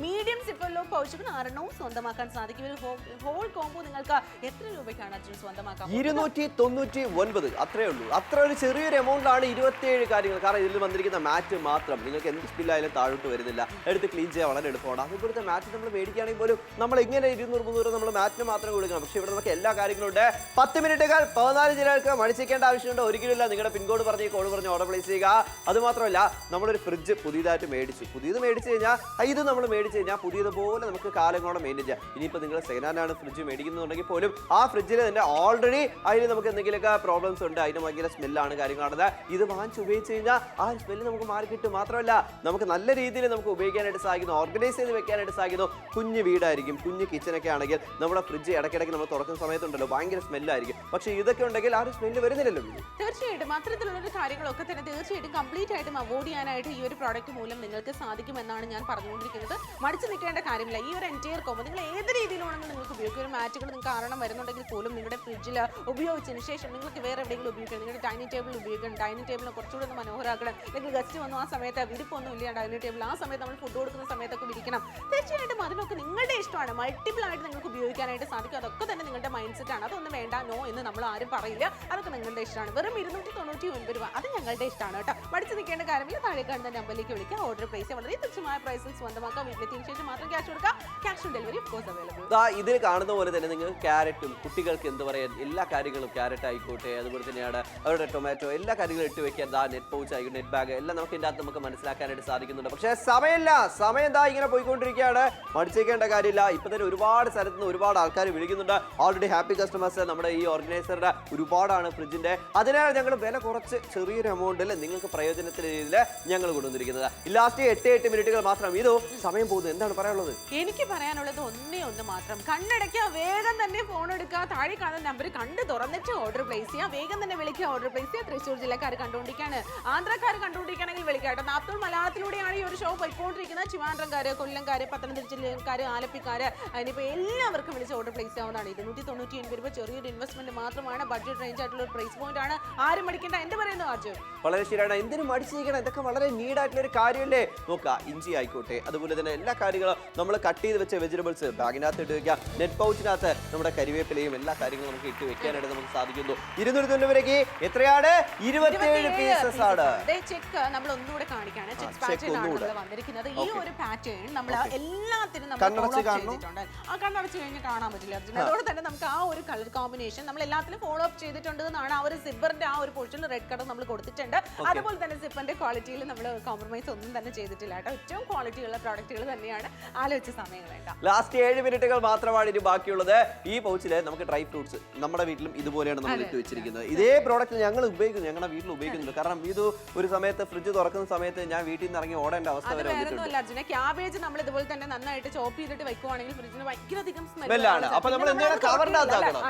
medium zipper lock പൗച്ചുകൾ 6 സ്വന്തമാക്കാൻ സാധിക്കും. ഒരു ഹോൾ കോംബോ നിങ്ങൾക്ക് എത്ര രൂപയ്ക്കാണ് അർജുൻ സ്വന്തമാക്കാൻ? 299. അത്രേ ഉള്ളൂ. അത്ര ഒരു ചെറിയൊരു എമൗണ്ടിലാണ് 27 കാര്യങ്ങൾ. കാരണം ഇതിൽ വന്നിരിക്കുന്ന മാറ്റ് മാത്രം നിങ്ങൾക്ക് എന്ത് സ്പില്ലായാലും താഴോട്ട് വരുന്നില്ല. എടുത്ത് ക്ലീൻ ചെയ്യാൻ വളരെ എളുപ്പമാണ്. അതുപോലത്തെ മാറ്റ് നമ്മൾ മേടിക്കുകയാണെങ്കിൽ പോലും നമ്മൾ ഇങ്ങനെ 200-300 നമ്മൾ മാറ്റിന് മാത്രം കൊടുക്കണം. പക്ഷേ ഇവിടെ നമുക്ക് എല്ലാ കാര്യങ്ങളും ഉണ്ട്. 10 മിനിറ്റുകൾ 14 ജില്ലകൾക്ക് മടിച്ചിരിക്കേണ്ട ആവശ്യമുണ്ട്. ഒരിക്കലുമില്ല. നിങ്ങളുടെ പിൻകോഡ് പറഞ്ഞ് കോഡ് പറഞ്ഞ് ഓർഡർ പ്ലേസ് ചെയ്യുക. അതുമാത്രമല്ല നമ്മളൊരു ഫ്രിഡ്ജ് പുതിയതായിട്ട് മേടിച്ചു കഴിഞ്ഞാൽ ഇത് നമ്മൾ മേടിച്ചു കഴിഞ്ഞാൽ പുതിയതുപോലെ നമുക്ക് കാലങ്ങളോടെ മെയിൻറ്റെയിൻ ചെയ്യാം. ഇനിയിപ്പോൾ നിങ്ങൾ സെക്കൻഡ് ഹാൻഡ് ആണ് ഫ്രിഡ്ജ് മേടിക്കുന്നുണ്ടെങ്കിൽ പോലും ആ ഫ്രിഡ്ജിൽ തന്നെ ഓൾറെഡി അതിന് നമുക്ക് എന്തെങ്കിലുമൊക്കെ പ്രോബ്ലംസ് ഉണ്ട്, അതിന് ഭയങ്കര സ്മെല്ലാണ് കാര്യങ്ങളാണ്. ഇത് വാങ്ങിച്ച് ഉപയോഗിച്ച് കഴിഞ്ഞാൽ ആ സ്മെല്ല് നമുക്ക് മാറി കിട്ടും. മാത്രമല്ല നമുക്ക് നല്ല രീതിയിൽ നമുക്ക് ഉപയോഗിക്കാനായിട്ട് സാധിക്കുന്നു, ഓർഗനൈസ് ചെയ്ത് വെക്കാനായിട്ട് സാധിക്കുന്നു. കുഞ്ഞു വീടായിരിക്കും, കുഞ്ഞു കിച്ചനൊക്കെ ആണെങ്കിൽ നമ്മുടെ ഫ്രിഡ്ജ് ഇടയ്ക്കിടയ്ക്ക് നമ്മൾ തുറക്കുന്ന സമയത്തുണ്ടല്ലോ ഭയങ്കര സ്മെല്ലായിരിക്കും. പക്ഷേ ഇതൊക്കെ ഉണ്ടെങ്കിൽ ആ ഒരു സ്മെല്ല് വരുന്നില്ലല്ലോ. തീർച്ചയായിട്ടും അത്തരത്തിലുള്ള കാര്യങ്ങളൊക്കെ തന്നെ തീർച്ചയായിട്ടും കംപ്ലീറ്റ് ആയിട്ടും അവോയ്ഡ് ചെയ്യാനായിട്ട് ഈ ഒരു പ്രോഡക്റ്റ് മൂലം നിങ്ങൾക്ക് സാധിക്കുമെന്നാണ് ഞാൻ പറഞ്ഞുകൊണ്ടിരിക്കുന്നത്. മടിച്ചു നിൽക്കേണ്ട കാര്യമില്ല. ഈ ഒരു എൻറ്റയർ കോമ്പോ നിങ്ങൾ ഏത് രീതിയിലാണെങ്കിലും നിങ്ങൾക്ക് ഉപയോഗിക്കും. ഒരു മാറ്റുകൾ നിങ്ങൾക്ക് കാരണം വരുന്നുണ്ടെങ്കിൽ പോലും നിങ്ങളുടെ ഫ്രിഡ്ജിൽ ഉപയോഗിച്ചതിന് ശേഷം നിങ്ങൾക്ക് വേറെ എവിടെയെങ്കിലും ഉപയോഗിക്കണം. നിങ്ങളുടെ ഡൈനിങ് ടേബിൾ ഉപയോഗിക്കണം. ഡൈനിങ് ടേബിളിനെ കുറച്ചുകൂടി ഒന്ന് മനോഹരമാക്കണം. അല്ലെങ്കിൽ ഗസ്റ്റ് വന്നു ആ സമയത്ത് വിരിപ്പൊന്നും ഇല്ല ഡൈനിങ് ടേബിൾ, ആ സമയത്ത് നമ്മൾ ഫുഡ് കൊടുക്കുന്ന സമയത്തൊക്കെ വിരിക്കണം. തീർച്ചയായിട്ടും അതിനൊക്കെ നിങ്ങളുടെ ഇഷ്ടമാണ്. മൾട്ടിപ്പിൾ ആയിട്ട് നിങ്ങൾക്ക് ഉപയോഗിക്കാനായിട്ട് സാധിക്കും. അതൊക്കെ തന്നെ നിങ്ങളുടെ മൈൻഡ് സെറ്റ് ആണ്. അതൊന്നും വേണ്ട നോ എന്ന് നമ്മൾ ആരും പറയില്ല. അതൊക്കെ നിങ്ങളുടെ ഇഷ്ടമാണ്. വെറും 299 രൂപ, അത് ഞങ്ങളുടെ ഇഷ്ടമാണ് കേട്ടോ. മടിച്ചു നിൽക്കേണ്ട കാര്യമില്ല. താഴെ കാണുന്ന നമ്പറിലേക്ക് വിളിക്കുക, ഓർഡർ പ്ലേസ് വളരെ തുച്ഛമായ പ്രൈസിൽ സ്വന്തമാക്കാം. വീട്ടിലെത്തിയതിനു ശേഷം മാത്രം ക്യാഷ് കൊടുക്കാം. Cash on delivery of course available. ഇതിൽ കാണുന്ന പോലെ തന്നെ നിങ്ങൾ ക്യാരറ്റും കുട്ടികൾക്ക് എന്ത് പറയാൻ എല്ലാ കാര്യങ്ങളും, ക്യാരറ്റ് ആയിക്കോട്ടെ, അതുപോലെ തന്നെയാണ് അവരുടെ ടൊമാറ്റോ, എല്ലാ കാര്യങ്ങളും ഇട്ട് വെക്കാൻ നെറ്റ് പൗച്ച് ആയിക്കോട്ടെ, നെറ്റ് ബാഗ് എല്ലാം നമുക്ക് ഇതിൻ്റെ അകത്ത് നമുക്ക് മനസ്സിലാക്കാനായിട്ട് സാധിക്കുന്നുണ്ട്. പക്ഷേ സമയമില്ല, സമയം ഇങ്ങനെ പോയിക്കൊണ്ടിരിക്കുകയാണ്. മടിച്ചേക്കേണ്ട കാര്യമില്ല. ഇപ്പൊ തന്നെ ഒരുപാട് സ്ഥലത്ത് നിന്ന് ഒരുപാട് ആൾക്കാർ വിളിക്കുന്നുണ്ട്. ഓൾറെഡി ഹാപ്പി കസ്റ്റമേഴ്സ് നമ്മുടെ ഈ ഓർഗനൈസറുടെ ഒരുപാടാണ് ഫ്രിഡ്ജിന്റെ. അതിനാൽ ഞങ്ങൾ വില കുറച്ച് ചെറിയൊരു എമൗണ്ടിൽ നിങ്ങൾക്ക് പ്രയോജനത്തിന് രീതിയിൽ ഞങ്ങൾ കൊണ്ടുവന്നിരിക്കുന്നത്. ലാസ്റ്റ് 8 മിനിറ്റുകൾ മാത്രം. ഇത് സമയം പോകുന്നത്. എന്താണ് പറയാനുള്ളത്? എനിക്ക് പറയാനുള്ളത് ഒന്നേ ഒന്ന് മാത്രം. കണ്ണടയ്ക്കുക, വേഗം തന്നെ ഫോൺ എടുക്കുക, താഴെ കാണുന്ന നമ്പർ കണ്ട് തുറന്നിട്ട് ഓർഡർ പ്ലേസ് ചെയ്യുക. വേഗം തന്നെ വിളിക്കുക, ഓർഡർ പ്ലേസ് ചെയ്യുക. തൃശ്ശൂർ ജില്ലക്കാർ കണ്ടുകൊണ്ടിരിക്കുകയാണ്, ആന്ധ്രക്കാർ കണ്ടുകൊണ്ടിരിക്കുകയാണെങ്കിൽ വിളിക്കാട്ടോ. നാപ്തോൾ മലയാളത്തിലൂടെയാണ് ഈ ഒരു ഷോ പോയിക്കൊണ്ടിരിക്കുന്നത്. ട്രിവാൻഡ്രംകാര്, കൊല്ലംകാര്, പത്തനംതിട്ട ജില്ലക്കാര്, ആലപ്പിക്കാര്, അതിനിപ്പോൾ എല്ലാവർക്കും വിളിച്ച് ഓർഡർ പ്ലേസ് ചെയ്യാവുന്നതാണ്. 299 രൂപ ചെറിയൊരു ഇൻവെസ്റ്റ്മെന്റ് മാത്രമാണ്. ബഡ്ജറ്റ് റേഞ്ച് ആയിട്ടുള്ള ഒരു പ്രൈസ് പോയിന്റ് ആണ്. ആരും മടിക്കേണ്ട. എന്ത് പറയുന്നു അർജുൻ? വളരെ ശരിയാണ്. എന്തിനും മടിച്ചിരിക്കണം. ഇതൊക്കെ വളരെ നീഡായിട്ടുള്ള ഒരു കാര്യമല്ലേ. നോക്കുക, ഇഞ്ചി ആയിക്കോട്ടെ, അതുപോലെ തന്നെ എല്ലാ കാര്യങ്ങളും നമ്മൾ കട്ട് ചെയ്ത് വെച്ച വെജിറ്റബിൾസ് ബാഗിനകത്ത് ഇട്ട് വെക്കാം. നെറ്റ് പൗച്ചിനകത്ത് നമ്മുടെ കരിവേപ്പിലയും എല്ലാ കാര്യങ്ങളും നമുക്ക് ഇട്ട് വെക്കാനായിട്ട് നമുക്ക് സാധിക്കുന്നു. 290 രൂപയ്ക്ക് എത്രയാണ്? 27 പീസസ് ആണ്. ചെക്ക് നമ്മൾ ഒന്നുകൂടെ കാണിക്കാണ്. ചെക്ക് പാറ്റേൺ ആണ് നമ്മൾ വന്നിരിക്കുന്നത്. ഈ ഒരു പാറ്റേൺ നമ്മൾ എല്ലാത്തിനും നമ്മൾ ചെയ്തിട്ടുണ്ട്. ആ കണ്ണടച്ച് കഴിഞ്ഞ് കാണാൻ പറ്റില്ല അർജുൻ. അതോടെ തന്നെ നമുക്ക് ആ ഒരു കളർ കോമ്പിനേഷൻ നമ്മൾ എല്ലാത്തിലും ഫോളോ അപ്പ് ചെയ്തിട്ടുണ്ട് എന്നാണ്. ആ ഒരു സിബറിന്റെ ആ ഒരു പോർഷനിൽ റെഡ് കളർ നമ്മൾ കൊടുത്തിട്ടുണ്ട്. അതുപോലെ തന്നെ സിബറിന്റെ ക്വാളിറ്റിയിൽ നമ്മൾ കോംപ്രമൈസ് ഒന്നും തന്നെ ചെയ്തിട്ടില്ല കേട്ടോ. ഏറ്റവും ക്വാളിറ്റിയുള്ള പ്രോഡക്റ്റുകൾ തന്നെയാണ്. ആലോചിച്ച സമയം വേണ്ട. ലാസ്റ്റ് 7 മിനിറ്റുകൾ മാത്രമാണ് ഇനി ബാക്കിയുള്ളത്. ഈ പൗച്ചില് നമുക്ക് ഡ്രൈ ഫ്രൂട്ട്സ് നമ്മുടെ വീട്ടിലും ഇതുപോലെയാണ് നമ്മൾ ഇട്ട് വെച്ചിരിക്കുന്നത്. ഇതേ പ്രോഡക്റ്റ് ഞങ്ങൾ ഉപയോഗിക്കുന്നു, ഞങ്ങളുടെ വീട്ടിൽ ഉപയോഗിക്കുന്നുണ്ട്. കാരണം ഇത് ഒരു സമയത്ത് ഫ്രിഡ്ജ് തുറക്കുന്ന സമയത്ത് ഞാൻ വീട്ടിൽ നിന്ന് ഇറങ്ങി ഓടേണ്ട അവസ്ഥ വരെ വന്നിട്ടുണ്ട്. അർജുന, ക്യാബേജ് നമ്മൾ ഇതുപോലെ തന്നെ നന്നായിട്ട് ചോപ്പ് ചെയ്തിട്ട് വെക്കുവാണെങ്കിൽ ഫ്രിഡ്ജിന് ഭയങ്കര അധികം സ്മെല്ലാണ്. അപ്പൊ നമ്മൾ എന്താണ് കവറിനകത്ത് ആക്കണം.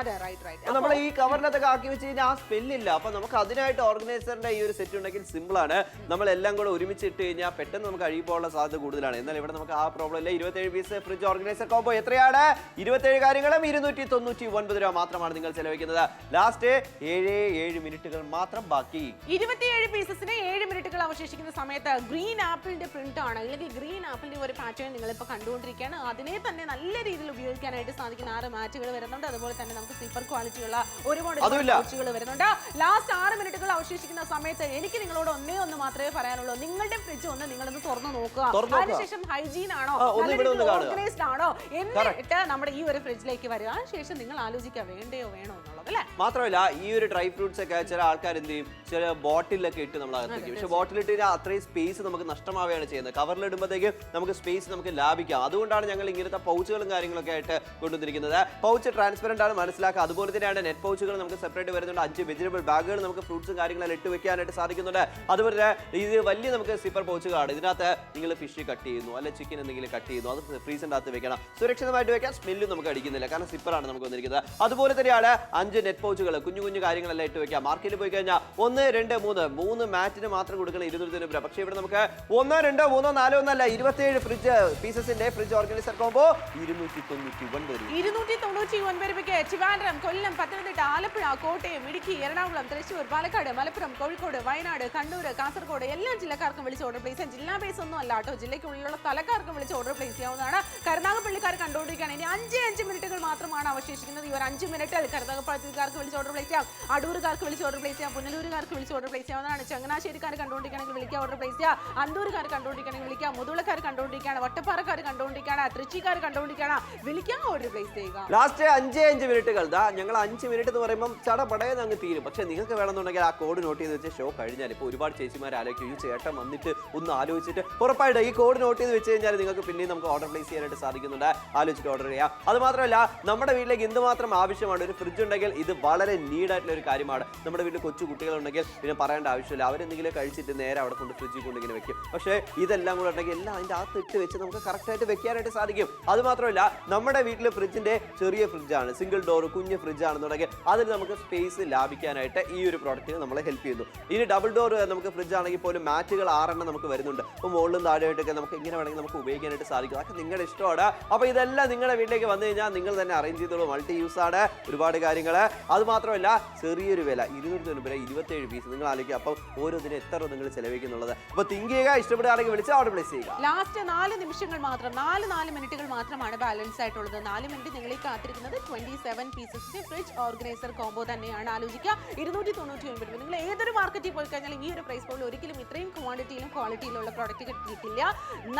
നമ്മൾ ഈ കവറിനകത്തൊക്കെ ആക്കി വെച്ച് കഴിഞ്ഞാൽ ആ സ്മെല്ലില്ല. അപ്പൊ നമുക്ക് അതിനായിട്ട് ഓർഗനൈസറിന്റെ ഈ ഒരു സെറ്റ് ഉണ്ടെങ്കിൽ സിമ്പിൾ ആണ്. നമ്മൾ എല്ലാം കൂടെ ഒരുമിച്ച് ഇട്ട് കഴിഞ്ഞാൽ പെട്ടെന്ന് നമുക്ക് അഴിപ്പോകാനുള്ള സാധ്യത കൂടുതലാണ്. എന്നാൽ ഇവിടെ നമുക്ക് ആ പ്രോബ്ലം ഇല്ല. 27 പീസ് ഫ്രിഡ്ജ് ഓർഗനൈസർ കോംബോ എത്രയാണ്? 27 കാര്യങ്ങളും 299 രൂപ മാത്രമാണ് നിങ്ങൾ ചെലവഴിക്കുന്നത്. ലാസ്റ്റ് 7 മിനിറ്റുകൾ മാത്രം ബാക്കി. 27 പീസസിന് 7 മിനിറ്റുകൾ അവശേഷിക്കുന്ന സമയത്ത് ഗ്രീൻ ആപ്പിളിന്റെ പ്രിന്റ് ആണ്, അല്ലെങ്കിൽ ഗ്രീൻ ആപ്പിളിന്റെ ഒരു പാറ്റേൺ നിങ്ങൾ ഇപ്പൊ കണ്ടുകൊണ്ടിരിക്കുകയാണ്. അതിനെ തന്നെ നല്ല രീതിയിൽ ഉപയോഗിക്കാനായിട്ട് സാധിക്കുന്ന 6 മാറ്റുകൾ വരുന്നുണ്ട്. അതുപോലെ തന്നെ നമുക്ക് സൂപ്പർ ക്വാളിറ്റിയുള്ള ഒരുപാട് പൗച്ചുകൾ വരുന്നുണ്ട്. ലാസ്റ്റ് 6 മിനിറ്റുകൾ അവശേഷിക്കുന്ന സമയത്ത് എനിക്ക് നിങ്ങളോട് ഒന്ന് മാത്രമേ പറയാനുള്ളൂ. നിങ്ങളുടെ ഫ്രിഡ്ജ് ഒന്ന് നിങ്ങളൊന്ന് തുറന്നു നോക്കുക. അതിനുശേഷം ഹൈജീൻ ആണോ, ഓർഗനൈസ്ഡ് ആണോ എന്നിട്ട് നമ്മുടെ ഈ ഒരു ഫ്രിഡ്ജിലേക്ക് വരിക. അതിനുശേഷം നിങ്ങൾ ആലോചിക്കുക വേണ്ടയോ വേണോ എന്നുള്ളത് അല്ലേ. മാത്രമല്ല ഈ ഒരു ഡ്രൈ ഫ്രൂട്ട്സ് ഒക്കെ ചില ആൾക്കാർ എന്ത് ചെയ്യും, ചില ബോട്ടിലൊക്കെ ഇട്ട് നമ്മൾ അകത്തേക്ക്. പക്ഷെ ബോട്ടിലിട്ട് കഴിഞ്ഞാൽ അത്രയും സ്പേസ് നമുക്ക് നഷ്ടമാവുകയാണ് ചെയ്യുന്നത്. കവറിലിടുമ്പോഴത്തേക്ക് നമുക്ക് സ്പേസ് നമുക്ക് ലാഭിക്കാം. അതുകൊണ്ടാണ് ഞങ്ങൾ ഇങ്ങനത്തെ പൗച്ചുകളും കാര്യങ്ങളൊക്കെ ആയിട്ട് കൊണ്ടുവന്നിരിക്കുന്നത്. പൗച്ച് ട്രാൻസ്പെറന്റ് ആണ്, മനസ്സിലാക്കുക. അതുപോലെ തന്നെയാണ് നെറ്റ് പൗച്ചുകൾ നമുക്ക് സെപ്പറേറ്റ് വരുന്നുണ്ട്. 5 വെജിറ്റബിൾ ബാഗുകൾ നമുക്ക് ഫ്രൂട്ട്സും കാര്യങ്ങളെല്ലാം ഇട്ട് വെക്കാനായിട്ട് സാധിക്കുന്നുണ്ട്. അതുപോലെ ഇത് വലിയ നമുക്ക് സിപ്പർ പൗച്ചുകളാണ്. ഇതിനകത്ത് നിങ്ങൾ ഫിഷ് കട്ട് ചെയ്യുന്നു, അല്ലെ ചിക്കൻ എന്തെങ്കിലും കട്ട് ചെയ്യുന്നു, അത് ഫ്രീസറിന്റെ അകത്ത് വെക്കണം. സുരക്ഷിതമായിട്ട് വെക്കാൻ സ്മെല്ലും നമുക്ക് അടിക്കുന്നില്ല, കാരണം സിപ്പറാണ് നമുക്ക് വന്നിരിക്കുന്നത്. അതുപോലെ തന്നെയാണ് 5 നെറ്റ് പൗച്ചുകൾ, കുഞ്ഞു കുഞ്ഞു കാര്യങ്ങളെല്ലാം ഇട്ട് വെക്കാം. മാർക്കറ്റിൽ പോയി കഴിഞ്ഞാൽ 1, 2, 3 മാറ്റിന് മാത്രം കൊടുക്കണം 200 രൂപ. പക്ഷേ ഇവിടെ നമുക്ക് 1, 2, 3, 4 ഒന്നല്ല, 27 ഫ്രിഡ്ജ് പീസസിന്റെ ഫ്രിഡ്ജ് ഓർഗനൈസർ കോംബോ 299 രൂപയ്ക്ക് ട്രിവാൻഡ്രം, കൊല്ലം, പത്തനംതിട്ട, ആലപ്പുഴ, കോട്ടയം, ഇടുക്കി, എറണാകുളം, തൃശ്ശൂർ, പാലക്കാട്, മലപ്പുറം, കോഴിക്കോട്, വയനാട്, കണ്ണൂർ, കാസർഗോഡ് എല്ലാ ജില്ലക്കാർക്കും വിളിച്ച് ഓർഡർ പ്ലേസ് ചെയ്യാം. ജില്ലാ ബേസ് ഒന്നും അല്ല കേട്ടോ, ജില്ലയ്ക്കുള്ളിലുള്ള സ്ഥലക്കാർക്കും വിളിച്ച് ഓർഡർ പ്ലേസ് ചെയ്യാവുന്നതാണ്. കരുനാഗപ്പള്ളിക്കാർ കണ്ടുകൊണ്ടിരിക്കുകയാണ്. ഇനി 5 മിനിറ്റുകൾ മാത്രമാണ് അവശേഷിക്കുന്നത്. ഈ ഒരു 5 മിനിറ്റിൽ കരുനാഗപ്പള്ളിക്കാർക്ക് വിളിച്ച് ഓർഡർ പ്ലേസ് ചെയ്യാം, അടൂരുകാർക്ക് വിളിച്ച് ഓർഡർ പ്ലേസ് ചെയ്യാം, പുനലൂരുകാർക്ക് വിളിച്ച് ഓർഡർ പ്ലേസ് ചെയ്യാവുന്നതാണ്. ചങ്ങനാശ്ശേരിക്കാർ കണ്ടുകൊണ്ടിരിക്കുകയാണെങ്കിൽ വിളിക്കുക, ഓർഡർ പ്ലേസ് ചെയ്യാം. അന്തൂരുകാർ കണ്ടുകൊണ്ടിരിക്കുകയാണെങ്കിൽ വിളിക്കാം, മുതുളക്കാർ കണ്ടുകൊണ്ടിരിക്കുകയാണ്, വട്ടപ്പാറക്കാർ കണ്ടുകൊണ്ടിരിക്കുകയാണ്, തൃച്ചിക്കാർ കണ്ടുകൊണ്ടിരിക്കുകയാണ്, വിളിക്കാം, ഓർഡർ ഓർഡർ പ്ലേസ് ചെയ്യുക. ലാസ്റ്റ് 5 മിനിറ്റുകൾ. ഞങ്ങൾ 5 മിനിറ്റ് എന്ന് പറയുമ്പോൾ ചടപടയെന്ന് അങ്ങ് തീരും. പക്ഷെ നിങ്ങൾക്ക് വേണമെന്നുണ്ടെങ്കിൽ ആ കോഡ് നോട്ട് ചെയ്ത് വെച്ച് ഷോ കഴിഞ്ഞാൽ ഇപ്പോൾ ഒരുപാട് ചേച്ചിമാർ ആലോചിക്കും ഈ ചേട്ടൻ വന്നിട്ട് ഒന്ന് ആലോചിച്ചിട്ട് ഉറപ്പായിട്ട് ഈ കോഡ് നോട്ട് ചെയ്ത് വെച്ച് കഴിഞ്ഞാൽ നിങ്ങൾക്ക് പിന്നെയും നമുക്ക് ഓർഡർ പ്ലേസ് ചെയ്യാനായിട്ട് സാധിക്കുന്നുണ്ട്. ആലോചിച്ചിട്ട് ഓർഡർ ചെയ്യാം. അത് മാത്രമല്ല നമ്മുടെ വീട്ടിലേക്ക് എന്തുമാത്രം ആവശ്യമാണ് ഒരു ഫ്രിഡ്ജ് ഉണ്ടെങ്കിൽ ഇത് വളരെ നീഡായിട്ടുള്ള ഒരു കാര്യമാണ്. നമ്മുടെ വീട്ടിൽ കൊച്ചു കുട്ടികളുണ്ടെങ്കിൽ പിന്നെ പറയേണ്ട ആവശ്യമില്ല. അവരെന്തെങ്കിലും കഴിച്ചിട്ട് നേരെ അവിടെ കൊണ്ട് ഫ്രിഡ്ജിൽ കൊണ്ട് ഇങ്ങനെ വെക്കും. പക്ഷേ ഇതെല്ലാം കൂടെ ഉണ്ടെങ്കിൽ എല്ലാം അതിൻ്റെ അകത്ത് ഇട്ട് വെച്ച് നമുക്ക് കറക്റ്റായിട്ട് വെക്കാനായിട്ട് സാധിക്കും. അത് മാത്രമല്ല നമ്മുടെ വീട്ടിലെ ഫ്രിഡ്ജിന്റെ ചെറിയ ഫ്രിഡ്ജാണ്, സിംഗിൾ ഡോർ കുഞ്ഞ് ഫ്രിഡ്ജ് ആണെന്നുണ്ടെങ്കിൽ അതിൽ നമുക്ക് സ്പേസ് ലാഭിക്കാനായിട്ട് ഈ ഒരു പ്രോഡക്റ്റ് നമ്മളെ ഹെൽപ്പ് ചെയ്യുന്നു. ഇനി ഡബിൾ ഡോർ നമുക്ക് ഫ്രിഡ്ജ് ആണെങ്കിൽ പോലും മാറ്റുകൾ 6 നമുക്ക് വരുന്നുണ്ട്. അപ്പോൾ മുകളിലും താഴെയായിട്ടൊക്കെ നമുക്ക് ഇങ്ങനെ വേണമെങ്കിൽ നമുക്ക് ഉപയോഗിക്കാനായിട്ട് സാധിക്കും. അതൊക്കെ നിങ്ങളുടെ ഇഷ്ടമാണ്. അപ്പോൾ ഇതെല്ലാം നിങ്ങളുടെ വീട്ടിലേക്ക് വന്നു കഴിഞ്ഞാൽ നിങ്ങൾ തന്നെ അറേഞ്ച് ചെയ്തോളൂ. മൾട്ടി യൂസ് ആണ്, ഒരുപാട് കാര്യങ്ങൾ. അത് മാത്രമല്ല ചെറിയൊരു വില 27 പീസ്. നിങ്ങൾ ആലോചിക്കുക അപ്പോൾ ഓരോന്നിനും എത്ര നിങ്ങൾ ചെലവഴിക്കുന്നുള്ളത്. അപ്പോൾ തിങ്ക് ചെയ്യുക. ഇഷ്ടപ്പെടുകയാണെങ്കിൽ വിളിച്ച് ഓർഡർ പ്ലേസ് ചെയ്യുക. ലാസ്റ്റ് 4 നിമിഷങ്ങൾ മാത്രം, 4 മിനിറ്റുകൾ മാത്രമാണ് ബാലൻസ് ആയിട്ടുള്ളത്. 4 മിനിറ്റ് നിങ്ങളെ കാത്തിരിക്കുന്നത് 27 പീസസിന്റെ ഫ്രിഡ്ജ് ഓർഗനൈസർ കോംബോ തന്നെയാണ്. ആലോചിക്കുക 299 രൂപ. നിങ്ങൾ ഏതൊരു മാർക്കറ്റിൽ പോയി കഴിഞ്ഞാലും ഈ ഒരു പ്രൈസ് പോലും ഒരിക്കലും ഇത്രയും ക്വാണ്ടിറ്റിയിലും ക്വാളിറ്റിയിലുള്ള പ്രോഡക്റ്റ് കിട്ടിയിട്ടില്ല.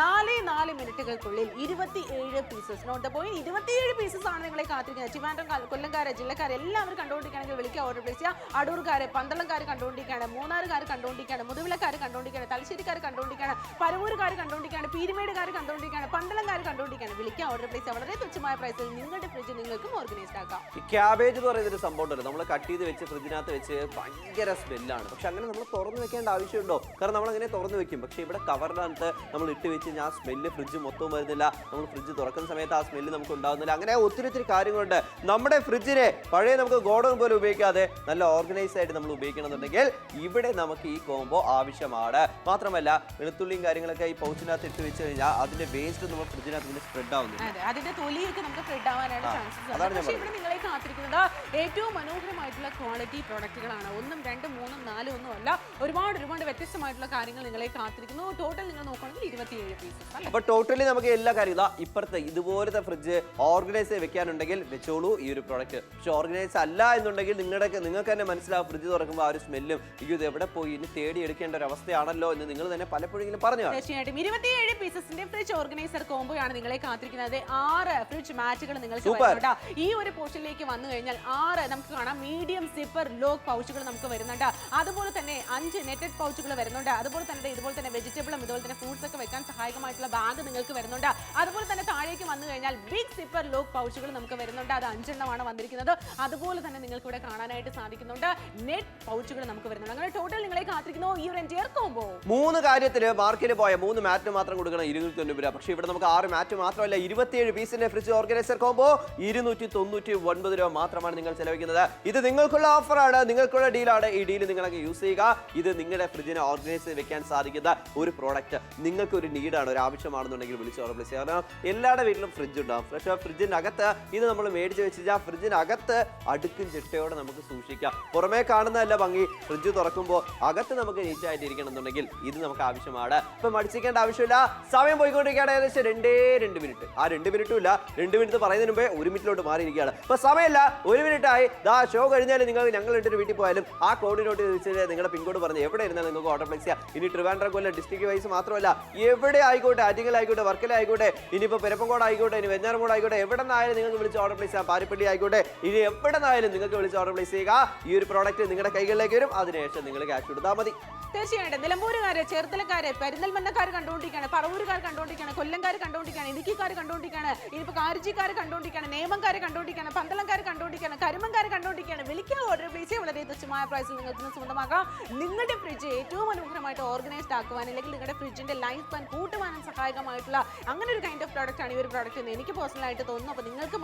4 മിനിറ്റുകൾക്കുള്ളിൽ 27 pieces. Note the point, 27 pieces ആണ് നിങ്ങളെ കാത്തിരിക്കുന്നത്. ട്രിവാൻഡ്രം, കൊല്ലംകാര്, ജില്ലക്കാർ എല്ലാവരും കണ്ടുകൊണ്ടിരിക്കുകയാണെങ്കിൽ വിളിക്കുക, ഓർഡർ പ്ലേസ് ചെയ്യുക. അടൂർക്കാര്, പന്തളംകാർ കണ്ടുകൊണ്ടിരിക്കുകയാണ്, മൂന്നാറുകാർ കണ്ടുകൊണ്ടിരിക്കുകയാണ്, മുതുവിലക്കാർ കണ്ടുകൊണ്ടിരിക്കുകയാണ്, തലശ്ശേരിക്കാർ കണ്ടുകൊണ്ടിരിക്കുകയാണ്, പരവൂരുകാർ കണ്ടുകൊണ്ടിരിക്കുകയാണ്, പീരുമേടുകാർ കണ്ടുകൊണ്ടിരിക്കുകയാണ്, പന്തളംകാർ കണ്ടുകൊണ്ടിരിക്കുകയാണ്. വിളിക്കുക, ഓർഡർ പ്ലേസ് ചെയ്യുക. വളരെ തുച്ഛമായ പ്രൈസിൽ നിങ്ങളുടെ ഫ്രിഡ്ജ് നിങ്ങൾക്കും ഓർഗനൈസ്ഡ് ആക്കാം. ഈ ക്യാബേജ് എന്ന് പറയുന്നൊരു സംഭവം ഉണ്ടല്ലോ, നമ്മൾ കട്ട് ചെയ്ത് വെച്ച് ഫ്രിഡ്ജിനകത്ത് വെച്ച് ഭയങ്കര സ്മെല്ലാണ്. പക്ഷെ അങ്ങനെ നമ്മൾ തുറന്ന് വെക്കേണ്ട ആവശ്യമുണ്ടോ? കാരണം നമ്മൾ അങ്ങനെ തുറന്ന് വെക്കും. പക്ഷെ ഇവിടെ കവറിനകത്ത് നമ്മൾ ഇട്ട് വെച്ച് ആ സ്മെല്ല് ഫ്രിഡ്ജ് മൊത്തവും വരുന്നില്ല. നമ്മൾ ഫ്രിഡ്ജ് തുറക്കുന്ന സമയത്ത് ആ സ്മെല്ല് നമുക്ക് ഉണ്ടാകുന്നില്ല. അങ്ങനെ ഒത്തിരി കാര്യങ്ങളുണ്ട്. നമ്മുടെ ഫ്രിഡ്ജിനെ പഴയ നമുക്ക് ഗോഡൗൺ പോലെ ഉപയോഗിക്കാതെ നല്ല ഓർഗനൈസ് ആയിട്ട് നമ്മൾ ഉപയോഗിക്കണമെന്നുണ്ടെങ്കിൽ ഇവിടെ നമുക്ക് ഈ കോംബോ ആവശ്യമാണ്. മാത്രമല്ല വെളുത്തുള്ളിയും കാര്യങ്ങളൊക്കെ ഈ പൗച്ചിനകത്ത് ഇട്ട് വെച്ച് കഴിഞ്ഞാൽ അതിന്റെ വേസ്റ്റ് നമ്മൾ ഫ്രിഡ്ജിനകത്ത് ഇങ്ങനെ സ്പ്രെഡ് ആവുന്നില്ല. അതിന്റെ തൊലിയൊക്കെ നമുക്ക് സ്പ്രെഡ് ആവാനാണ് ചാൻസസ്. പക്ഷേ ഇവിടെ നിങ്ങളെ കാത്തിരിക്കുന്നത് ഏറ്റവും മനോഹരമായിട്ടുള്ള ക്വാളിറ്റി പ്രോഡക്റ്റുകളാണ്. 1, 2, 3, 4 ഒന്നും അല്ല, ഒരുപാട് വ്യത്യസ്തമായിട്ടുള്ള കാര്യങ്ങൾ നിങ്ങളെ കാത്തിരിക്കുന്നു. ടോട്ടൽ നിങ്ങൾ നോക്കുകയാണെങ്കിൽ 27 പീസസ്. അപ്പൊ ടോട്ടലി നമുക്ക് എല്ലാ കാര്യങ്ങളും ഇപ്പുറത്തെ ഇതുപോലത്തെ ഫ്രിഡ്ജ് ഓർഗനൈസ് വെക്കാനുണ്ടെങ്കിൽ വെച്ചോളൂ ഈ ഒരു പ്രോഡക്റ്റ്. പക്ഷെ ഓർഗനൈസ് അല്ല എന്നുണ്ടെങ്കിൽ നിങ്ങൾക്ക് തന്നെ മനസ്സിലാവും ഫ്രിഡ്ജ് തുറക്കുമ്പോൾ ആ ഒരു സ്മെല്ലും ഇത് എവിടെ പോയി ഇനി തേടി എടുക്കേണ്ട ഒരു അവസ്ഥയാണല്ലോ എന്ന് നിങ്ങൾ തന്നെ പലപ്പോഴും പറഞ്ഞു. തീർച്ചയായിട്ടും 27 പീസസിന്റെ ഫ്രിഡ്ജ് ഓർഗനൈസർ കോംബോ ആണ് നിങ്ങളെ കാത്തിരിക്കുന്നത്. 6 ഫ്രിഡ്ജ് മാറ്റുകൾ നിങ്ങൾക്ക് വരുന്നുണ്ട്. ഈ ഒരു പോർഷനിലേക്ക് വന്നു കഴിഞ്ഞാൽ 6 നമുക്ക് കാണാം മീഡിയം സിപ്പർ ലോക്ക് പൗച്ചുകൾ നമുക്ക് വരുന്നുണ്ട്. അതുപോലെ തന്നെ 5 നെറ്റഡ് പൗച്ചുകൾ വരുന്നുണ്ട്. അതുപോലെ തന്നെ വെജിറ്റബിളും ഇതുപോലെ തന്നെ ഫ്രൂട്ട്സ് ഒക്കെ വെക്കാൻ സഹായകമായിട്ടുള്ള ബാഗ് നിങ്ങൾക്ക് വരുന്നുണ്ട്. അതുപോലെ തന്നെ താഴേക്ക് വന്നു കഴിഞ്ഞാൽ ബിഗ് സിപ്പർ ലോക്ക് പൗച്ചുകൾ നമുക്ക് വരുന്നുണ്ട്. അത് 5 എണ്ണമാണ് വന്നിരിക്കുന്നത്. അതുപോലെ തന്നെ നിങ്ങൾക്ക് ഇവിടെ കാണാനായിട്ട് സാധിക്കുന്നുണ്ട് നെറ്റ് പൗച്ചുകൾ നമുക്ക് വരുന്നുണ്ട്. അങ്ങനെ ടോട്ടൽ നിങ്ങളെ കാത്തിരിക്കുന്നു ഈ ഒരു എൻറ്റയർ കോംബോ. 3 കാര്യത്തിന് മാർക്കറ്റിൽ പോയ 3 മാറ്റ് മാത്രം കൊടുക്കണം 290 രൂപ. പക്ഷേ ഇവിടെ നമുക്ക് 6 മാറ്റ് മാത്രമല്ല 27 പീസിന്റെ ഫ്രിഡ്ജ് ഓർഗനൈസർ കോംബോ 299 രൂപ മാത്രമാണ് നിങ്ങൾ ചെലവഴിക്കുന്നത്. ഇത് നിങ്ങൾക്കുള്ള ഓഫറാണ്, നിങ്ങൾക്കുള്ള ഡീലാണ്. ഈ ഡീൽ നിങ്ങളൊക്കെ യൂസ് ചെയ്യുക. ഇത് നിങ്ങളുടെ ഫ്രിഡ്ജിനെ ഓർഗനൈസ് ചെയ്ത് വെക്കാൻ സാധിക്കുന്ന ഒരു പ്രോഡക്റ്റ്. നിങ്ങൾക്ക് ഒരു നീഡാണ്, ഒരു ആവശ്യമാണെന്നുണ്ടെങ്കിൽ വിളിച്ച് ഓർഡർ പ്ലേസ് ചെയ്യുക. കാരണം എല്ലാവരുടെ വീട്ടിലും ഫ്രിഡ്ജ് ഉണ്ടാവും. പക്ഷേ ഫ്രിഡ്ജിനകത്ത് ഇത് നമ്മൾ മേടിച്ച് വെച്ചാൽ ഫ്രിഡ്ജിനകത്ത് അടുക്കും ചിട്ടയോടെ നമുക്ക് സൂക്ഷിക്കാം. പുറമേ കാണുന്നതല്ല ഭംഗി, ഫ്രിഡ്ജ് തുറക്കുമ്പോൾ അകത്ത് നമുക്ക് നീറ്റായിട്ടിരിക്കണം എന്നുണ്ടെങ്കിൽ ഇത് നമുക്ക് ആവശ്യമാണ്. ഇപ്പം മടിച്ചിരിക്കേണ്ട ആവശ്യമില്ല. സമയം പോയിക്കൊണ്ടിരിക്കുകയാണ് ഏകദേശം 2 മിനിറ്റ്. ആ 2 മിനിറ്റും ഇല്ല, 2 മിനിറ്റ് പറയുന്നതിന് മുമ്പേ 1 മിനിറ്റിലോട്ട് മാറിയിരിക്കുകയാണ്. അപ്പൊ സമയമില്ല, 1 മിനിറ്റായി. ഷോ കഴിഞ്ഞാൽ ഞങ്ങൾ 2 വീട്ടിൽ പോയാലും ആ കോഡിനോട്ട് വെച്ചിട്ട് നിങ്ങളുടെ പിൻകോഡ് പറഞ്ഞ് എവിടെ ഇരുന്നാൽ നിങ്ങൾക്ക് ഓർഡർ പ്ലേസ് ചെയ്യാം. ഇനി ട്രിവാൻഡ്രം കൊല്ലം ഡിസ്ട്രിക്ട് വൈസ് മാത്രമല്ല എവിടെ ആയിക്കോട്ടെ, ആറ്റിങ്ങൽ ആയിക്കോട്ടെ, വർക്കല ആയിക്കോട്ടെ, ഇനിയിപ്പോൾ പെരപ്പങ്കോട് ആയിക്കോട്ടെ, ഇനി വെഞ്ഞാറമൂട് ആയിക്കോട്ടെ, എവിടെ നിന്നായാലും നിങ്ങൾക്ക് വിളിച്ച് ഓർഡർ പ്ലേസ് ചെയ്യാം. പാരിപ്പള്ളി ആയിക്കോട്ടെ, ഇനി എവിടെ നിന്നായാലും നിങ്ങൾക്ക് വിളിച്ച് ഓർഡർ പ്ലേസ് ചെയ്യുക. ഈ ഒരു പ്രോഡക്റ്റ് നിങ്ങളുടെ കൈകളിലേക്ക് വരും. അതിനുശേഷം നിങ്ങൾ ക്യാഷ് കൊടുത്താൽ മതി. തീർച്ചയായിട്ടും നിലമ്പൂരുകാര്, ചേർത്തലക്കാര്, പെരിന്തൽമണ്ണക്കാർ കണ്ടുകൊണ്ടിരിക്കുകയാണ്, പറവൂരുകാർ കണ്ടുകൊണ്ടിരിക്കുകയാണ്, കൊല്ലംകാർ കണ്ടുകൊണ്ടിരിക്കുകയാണ്, ഇടുക്കിക്കാർ കണ്ടുകൊണ്ടിരിക്കുകയാണ്, ഇനിയിപ്പോൾ കാരിജിക്കാർ കണ്ടുകൊണ്ടിരിക്കുകയാണ്, നേമംകാർ കണ്ടുകൊണ്ടിരിക്കുകയാണ്, പന്തളംകാർ കണ്ടുകൊണ്ടിരിക്കുകയാണ്, കരുമംകാർ കണ്ടുകൊണ്ടിരിക്കുകയാണ്. വിളിക്കുക, ഓർഡർ പ്ലേസ് ചെയ്യുക. വളരെ തുച്ഛമായ പ്രൈസിൽ നിങ്ങൾക്ക് സ്വന്തമാക്കാം. നിങ്ങളുടെ ഫ്രിഡ്ജ് ഏറ്റവും മനോഹരമായിട്ട് ഓർഗനൈസ്ഡ് ആക്കുവാൻ അല്ലെങ്കിൽ നിങ്ങളുടെ ഫ്രിഡ്ജിന്റെ ലൈഫ് സ്പാൻ കൂട്ടുവാനും സഹായകമായിട്ടുള്ള അങ്ങനെ ഒരു കൈൻഡ് ഓഫ് പ്രോഡക്റ്റ് ആണ് ഈ ഒരു പ്രോഡക്റ്റ് എന്ന് എനിക്ക് പേഴ്സണലായിട്ട് തോന്നുന്നു. അപ്പോൾ നിങ്ങൾക്കും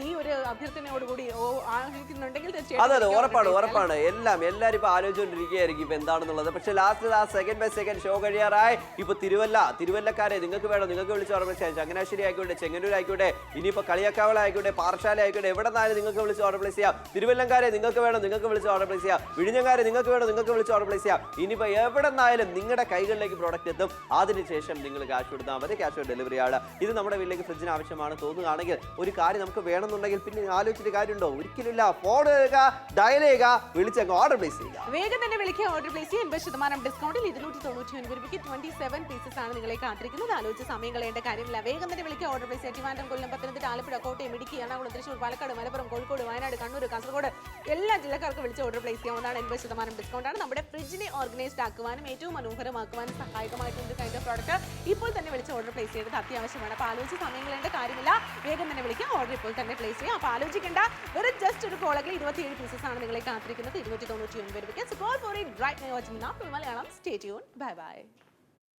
ഈ ഒരു അഭ്യർത്ഥനയോടുകൂടി ആഗ്രഹിക്കുന്നുണ്ടെങ്കിൽ തീർച്ചയായിട്ടും ഉറപ്പാണ്. എല്ലാവരും ഇപ്പൊ ആലോചിച്ചുകൊണ്ടിരിക്കുകയായിരിക്കും ഇപ്പൊ എന്താണെന്നുള്ളത്. പക്ഷേ last second by second show കഴിയാറായി. ഇപ്പൊ തിരുവല്ലക്കാരെ നിങ്ങൾക്ക് വേണം, നിങ്ങൾക്ക് വിളിച്ച് ഓർഡർ പ്ലേസ് ചെയ്യാം. ചങ്ങനാശ്ശേരി ആയിക്കോട്ടെ, ചെങ്ങന്നൂർ ആയിക്കോട്ടെ, ഇനിയിപ്പോൾ കളിയക്കാവള ആയിക്കോട്ടെ, പാറശാല ആയിക്കോട്ടെ, എവിടെ നിന്നാലും നിങ്ങൾക്ക് വിളിച്ച് ഓർഡർ പ്ലേസ് ചെയ്യാം. തിരുവല്ലക്കാരെ നിങ്ങൾക്ക് വേണം, നിങ്ങൾക്ക് വിളിച്ച് ഓർഡർ പ്ലേസ് ചെയ്യാം. വിഴിഞ്ഞങ്കാരെ നിങ്ങൾക്ക് വേണം, നിങ്ങൾക്ക് വിളിച്ച് ഓർഡർ പ്ലേസ് ചെയ്യാം. ഇനിയിപ്പോൾ എവിടെ നിന്നായാലും നിങ്ങളുടെ കൈകളിലേക്ക് പ്രോഡക്റ്റ് എത്തും. അതിനുശേഷം നിങ്ങൾ ക്യാഷ് കൊടുത്താൽ മതി. ക്യാഷ് ഓൺ ഡെലിവറി ആണ്. ഇത് നമ്മുടെ വീട്ടിലേക്ക് ഫ്രിഡ്ജിന് ആവശ്യമാണ് തോന്നുകയാണെങ്കിൽ ഒരു കാര്യം നമുക്ക് വേണമെന്നുണ്ടെങ്കിൽ പിന്നെ ആലോചിച്ചിട്ട് കാര്യമുണ്ടോ? ഒരിക്കലില്ല. ഫോൺ ചെയ്യുക, ഡയൽ ചെയ്യുക, വിളിച്ചങ്ങ് ഓർഡർ പ്ലേസ് ചെയ്യുക. വേഗം തന്നെ വിളിക്കുക. വിളിക്കുക ഓർഡർ പ്ലേസ് ചെയ്യുക 80% ഡിസ്കൗണ്ടിൽ 299 രൂപയ്ക്ക് 27 പീസസ് ആണ് നിങ്ങളെ കാത്തിരിക്കുന്നത്. ആലോചിച്ച് സമയം കളയേണ്ട കാര്യമില്ല. വേഗം തന്നെ വിളിക്കുക ഓർഡർ പ്ലേസ് ചെയ്യുക. ട്രിവാൻഡ്രം, കൊല്ലം, പത്തനംതിട്ട, ആലപ്പുഴ, കോട്ടയം, ഇടുക്കി, എറണാകുളം, തൃശ്ശൂർ, പാലക്കാട്, മലപ്പുറം, കോഴിക്കോട്, വയനാട്, കണ്ണൂർ, കാസർഗോഡ് എല്ലാ ജില്ലക്കാർക്ക് വിളിച്ച് ഓർഡർ പ്ലേസ് ചെയ്യാവുന്നതാണ്. 80% ഡിസ്കൗണ്ട് ആണ്. നമ്മുടെ ഫ്രിഡ്ജിനെ ഓർഗനൈസ്ഡ് ആക്കുവാനും ഏറ്റവും മനോഹരമാക്കുവാനും സഹായകമായിട്ടുള്ള ഒരു കൈൻഡ് ഓഫ് പ്രോഡക്റ്റ് ഇപ്പോൾ തന്നെ വിളിച്ച് ഓർഡർ പ്ലേസ് ചെയ്യേണ്ടത് അത്യാവശ്യമാണ്. അപ്പോൾ ആലോചിച്ച് സമയം കളയേണ്ട കാര്യമില്ല. വേഗം തന്നെ വിളിക്കുക ഓർഡർ ഇപ്പോൾ തന്നെ പ്ലേസ് ചെയ്യാം. അപ്പോൾ ആലോചിക്കേണ്ട വെറും ജസ്റ്റ് ഒരു കോളത്തിൽ 27 പീസസ് ആണ് നിങ്ങളെ കാത്തിരിക്കുന്നത് 299 രൂപയ്ക്ക്. So call for it right now. Watching Malayalam. Stay tuned. Bye bye.